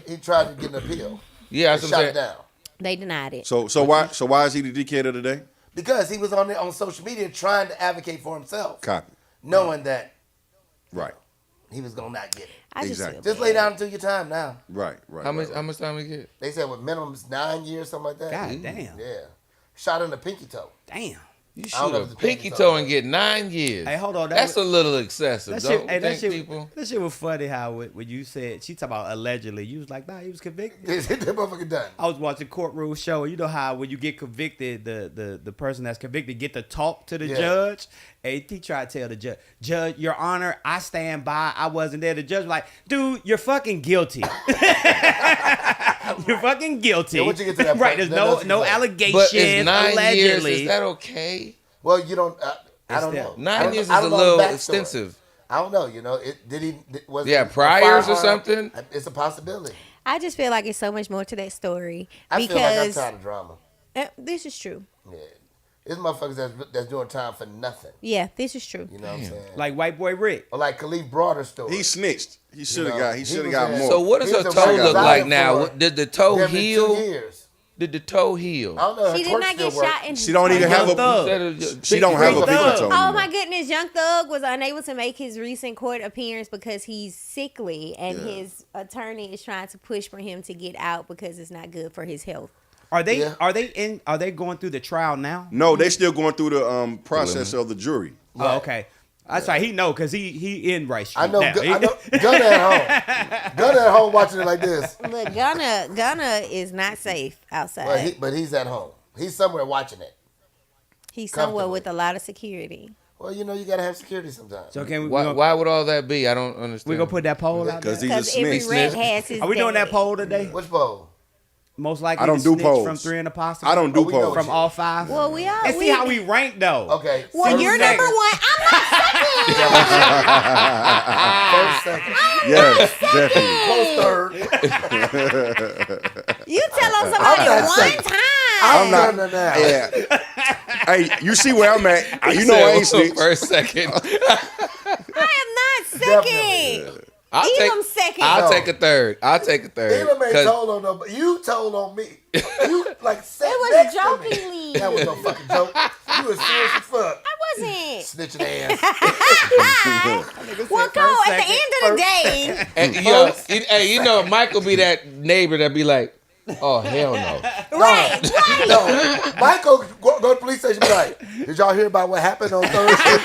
He tried to get an appeal. Yeah, They that's what shot I'm it saying. down. They denied it. So why is he the dickhead of the day? Because he was on there on social media trying to advocate for himself, Copy. knowing that Right. he was gonna not get it. I just Exactly. feel Just bad. lay down until your time now. Right. How much time we get? They said with minimum is 9 years, something like that. God damn. Yeah. Shot in the pinky toe. Damn. You I don't know shoot if a it's pinky pinky toe toe. and get 9 years. Hey, hold on. That's a little excessive. That Don't shit, hey, think that people? shit was funny how when you said, she talking about allegedly, you was like, nah, he was convicted. That motherfucker done. I was watching courtroom show. You know how when you get convicted, the person that's convicted get to talk to the Yeah. judge. And he tried to tell the judge, Your Honor, I stand by. I wasn't there. The judge was like, dude, you're fucking guilty. You're fucking guilty. Yeah, once you get to that right? point, There's then no that's what you say. allegations. But it's 9 allegedly. years. Is that okay? Well, you don't. I don't still- know. I 9 don't- years is I a don't know the little backstory. extensive. I don't know. Was Yeah, it a priors or firearm? something? It's a possibility. I just feel like it's so much more to that story I feel like I'm because tired of drama. this is true. Yeah, it's motherfuckers that's doing time for nothing. Yeah, this is true. You know what I'm saying? Like white boy Rick. Or like Khalif Broader story. He snitched. He should have know, got. He he should have was got in- more. So what does He her was toe a look guy like for now? Did the toe damn near 2 heal? years. Did the toe heal? I don't know. She her did twerk not still get work. shot in. She don't even Young have a. Thug. She don't have a Young pinky Thug. toe. Oh anymore. my goodness, Young Thug was unable to make his recent court appearance because he's sickly and Yeah. his attorney is trying to push for him to get out because it's not good for his health. Are they Yeah. are they going through the trial now? No, they still going through the process of the jury. Oh, okay. That's right. He know because he in Rice Street I know. now. I know. Gunna at home. Gunna at home watching it like this. Look, Gunna is not safe outside. But he's at home. He's somewhere watching it. He's somewhere comfortably. with a lot of security. Well, you gotta have security sometimes. So can we? Why would all that be? I don't understand. We gonna put that poll out there. Because he's a Because every snitch. rat has his Are we doing that day. poll today? Which bowl? Most likely I don't to do snitch polls. from 3 and a possible. I don't do Oh, we know polls. from all 5. Well, we are. and see how we rank though. Okay. Well, first you're second. number one. I'm not second. First second. Yes, definitely. Close third. You tell on somebody I'm not one second. time. I'm not now. Yeah. Hey, you see where I'm at? He You know I ain't said, snitch. for a second. I am not second. Elam's second. I'll take a third. Elam ain't 'Cause told on nobody. You told on me. You like sat It was next to jokingly. me. That was no fucking joke. You was serious as fuck. I wasn't. Snitching ass. Well, go. At the end of the day, and, you know, Michael be that neighbor that be like, oh, hell no. right. No, Michael go to the police station and be like, did y'all hear about what happened on Thursday?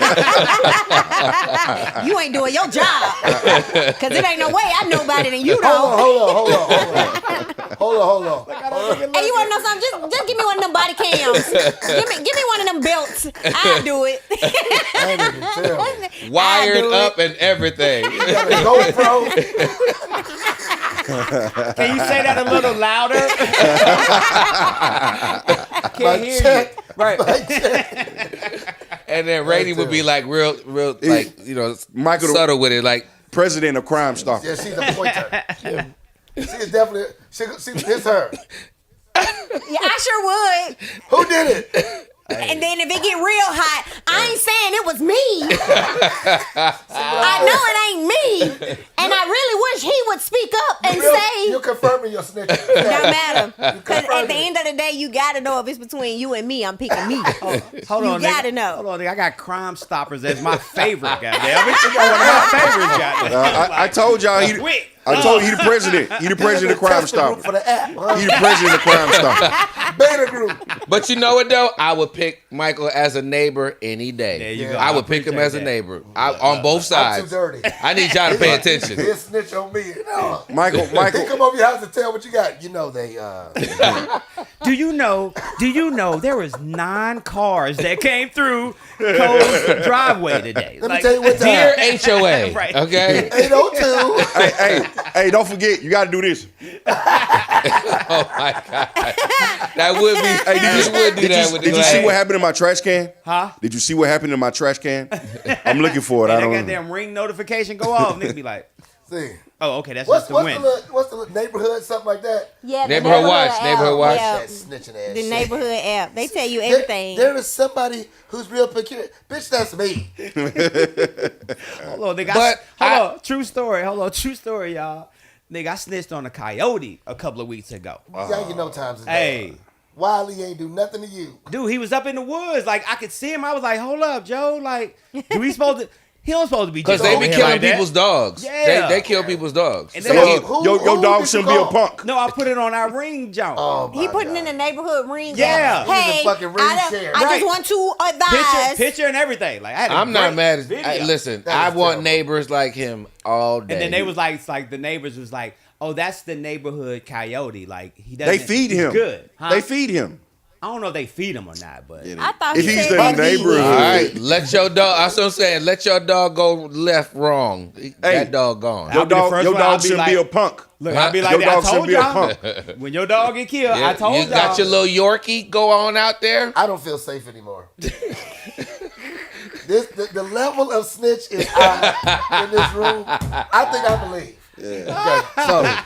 You ain't doing your job. Because it ain't no way I know about it and you don't. Hold on. Hey, you want to know something? Just give me one of them body cams. Give me one of them belts. I'll do it. I ain't even tell me. Wired do up and everything. You got a GoPro. Can you say that a little louder? Can't hear check. you. Right. And then Rainey would be like real, like, you know, Michael, subtle with it. Like, president of Crime Stopper. Yeah, she's a pointer. She is definitely. It's her. Yeah, I sure would. Who did it? And then if it get real hot, I ain't saying it was me. I know it ain't me. And I really wish he would speak up and say, You're confirming your snitching. don't matter. Because at the end of the day, you got to know if it's between you and me, I'm picking me. Hold You on, gotta nigga. know. Hold on, nigga. I got Crime Stoppers as my favorite, goddamn. It's one of my favorites, goddamn. I told y'all he. Quick. I told you he the president. He the president of Crime Stopper. For Stopper. the app. Huh? He the president of Crime Stopper. Beta group. but you know what though? I would pick Michael as a neighbor any day. There you go. I would pick him as a appreciate neighbor. On both I'm too sides. dirty. I need y'all to pay attention. He'll snitch on me. No. Michael. He come over your house and tell what you got. You know they. Do you know there was 9 cars that came through Cole's driveway today? Let me tell you what time. Dear HOA, Right. okay? 802. Hey, don't forget, you got to do this. Oh my God, that would be. Hey, you just would do that with the Did you see what happened in my trash can? Huh? Did you see what happened in my trash can? I'm looking for it. I And that don't know. goddamn ring notification go off. Niggas be like, See. oh, okay, that's What's just the the win. what's the neighborhood, something like that? Yeah, the Neighborhood Watch, app. Neighborhood Watch. Yeah, That snitching ass the shit. neighborhood app. They tell you everything. There is somebody who's real peculiar. Bitch, that's me. Hold on, nigga. But Hold on, true story, y'all. Nigga, I snitched on a coyote a couple of weeks ago. Y'all, you know times is Hey. bad. Wiley ain't do nothing to you. Dude, he was up in the woods. Like, I could see him. I was like, hold up, Joe. Like, do we supposed to... He don't supposed to be Because just they over be here killing like that. people's dogs. Yeah. They kill people's dogs. And So then- he- Who Your dog did shouldn't you be a call? punk. No, I put it on our ring jump. Oh, He my putting God. in the neighborhood ring. Yeah. He was a Hey, fucking ring I share. just Right. want to advise. Picture and everything. Like, I had a I'm not great mad. video. Listen, That I is want terrible. neighbors like him all day. And then they was like, it's like the neighbors was like, oh, that's the neighborhood coyote. Like, he doesn't. They feed he's him. Good. Huh? They feed him. I don't know if they feed him or not, but I thought If he he's said the he neighborhood. All right, let your dog. That's what I'm saying. Let your dog go left, wrong. That dog gone. I'll be the first Your one, I'll dog be shouldn't like- be a punk. look, I'll be Your like, I dog shouldn't told be a y'all. punk. When your dog get killed, Yeah, I told you y'all. got your little Yorkie. Go on out there. I don't feel safe anymore. The level of snitch is high in this room. I think I believe. Okay, so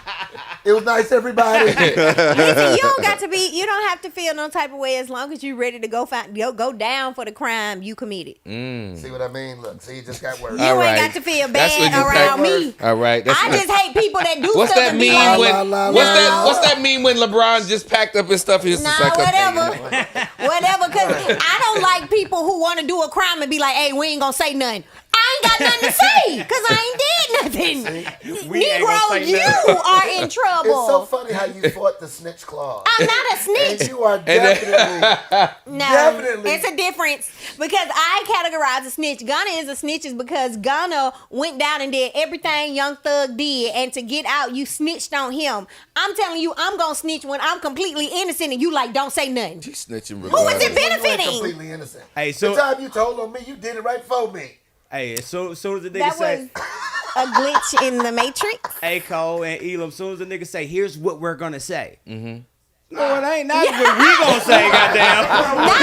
it was nice, everybody. Listen, you don't have to feel no type of way as long as you're ready to go down for the crime you committed. See what I mean? Look, see, it just got worse. You All ain't right. got to feel That's bad what you around think. me. All right. That's I just hate people that do what's stuff that and be mean like, when? la, What's la, that? la. What's that mean when LeBron just packed up his stuff? He's nah, just like, whatever. okay. Whatever, because I don't like people who want to do a crime and be like, hey, we ain't going to say nothing. I ain't got nothing to say because I ain't did nothing. We ain't gonna Negro, say you nothing. are in trouble. It's so funny how you fought the snitch clause. I'm not a And snitch. you are definitely, No, definitely. it's a difference because I categorize a snitch. Gunna is a snitch is because Gunna went down and did everything Young Thug did, and to get out, you snitched on him. I'm telling you, I'm gonna snitch when I'm completely innocent, and you like don't say nothing. He's snitching. Who is regardless. it You ain't benefiting? completely innocent. Hey, so- the time you told on me, you did it right for me. Hey, so as the nigga That say, was a glitch in the Matrix. hey, Cole and Elam, as soon as the nigga say, here's what we're gonna say. Mm-hmm. No, it ain't not what we gonna say, goddamn. Not when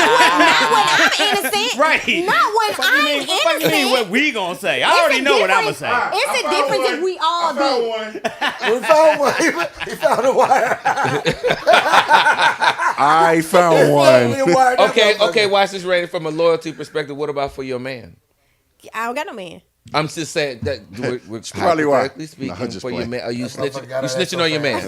I'm innocent. Right. Not when What you mean? I'm What you mean innocent. what we gonna say? I It's already a know what I'm gonna difference. say. It's a difference if we all do. We found one. He found a wire. I found one. Okay. Watch this, Rating. From a loyalty perspective, what about for your man? I don't got no man. I'm just saying that we're probably why. hypothetically speaking, No, I'm just for your playing. man, are you motherfucker snitching? got You an snitching on your man?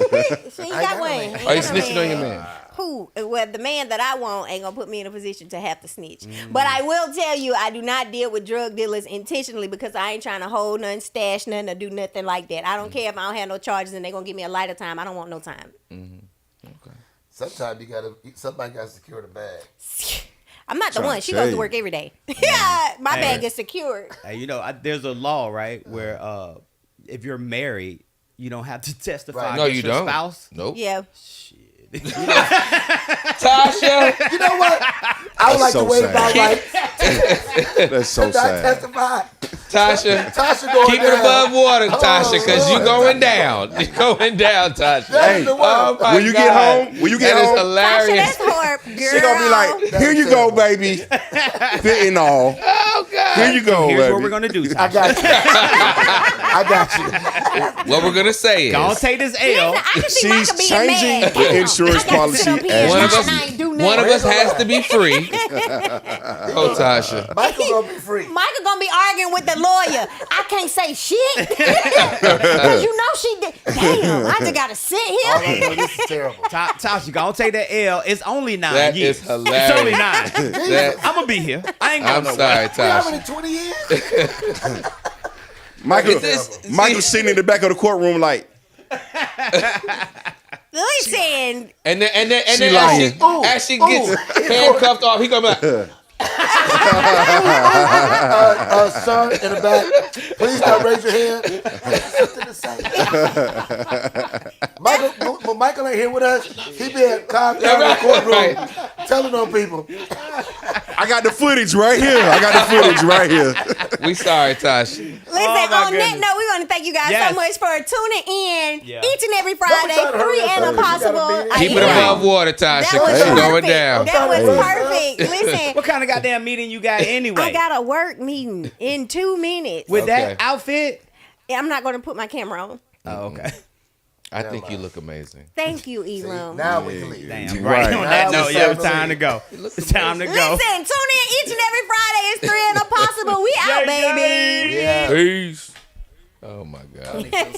She ain't I got got one. no man. Ain't Are you got no snitching on your man? Who? Well, the man that I want ain't gonna put me in a position to have to snitch. But I will tell you, I do not deal with drug dealers intentionally because I ain't trying to hold nothing, stash nothing, or do nothing like that. I don't care if I don't have no charges and they gonna give me a lighter time. I don't want no time. Sometimes somebody got to secure the bag. I'm not the Trying one. to She tell goes to you. work every day. Yeah, my Hey. bag is secured. Hey, there's a law, right, where if you're married, you don't have to testify Right. No, against you your don't. spouse. Nope. Yeah. Tasha, You know what? I would like so to wait sad. about like That's so not sad. testify. Tasha, Tasha going keep it down. above water, Tasha, because Lord. you going down. You're going down, Tasha. That is Hey, the word. Oh my When you get God. home, when you get That is home, Tasha, hilarious. that's hard, girl. she gonna be like, "Here you go, baby, fentanyl. Oh God. Here you go, Here's baby." what we're gonna do, I Tasha. got you. I got you. What we're gonna say Don't is take this Listen, L. I can see She's Micah being changing mad. the Damn, insurance I got to sit policy up here as and one of lie us. and I ain't do One nothing. of us has to be free. Oh, Tasha. Michael gonna be free. Micah gonna be arguing with the lawyer. I can't say shit because you know she did. Damn, I just gotta sit All I here. know, this is terrible. Tasha, gonna take that L. It's only 9 That years. is hilarious. It's only 9. That- I'm gonna be here. I ain't going I'm nowhere. sorry, We already Tasha. 20 years. Michael, This- Michael's sitting in the back of the courtroom like, Listen, And then She lying. as she gets handcuffed off, he gonna be like, Sir, in the back, please don't raise your hand. Something to say. Michael ain't here with us. He been calm down in the courtroom, telling on people. "I got the footage right here. I got the footage right here." "We sorry, Tasha." listen. my On that goodness. note, we want to thank you guys Yes. so much for tuning in Yeah. each and every trying Friday, to hurry 3 us and up. You gotta Impossible. be- Keep it Yeah. above water, Tasha, That because was she's going perfect. down. That was Hey. perfect. Listen, What kind of goddamn meeting you got anyway? I got a work meeting in 2 minutes. With Okay. that outfit? I'm not going to put my camera on. Oh, okay. I think you look amazing. Thank you, Elam. Now we can leave. Damn, Right. right. On that Now note, we yeah, it's say time to go. It's time to go. Listen, tune in each and every Friday. It's 3 and Impossible. We out, Yay, yay. baby. Yeah. Peace. Oh my God.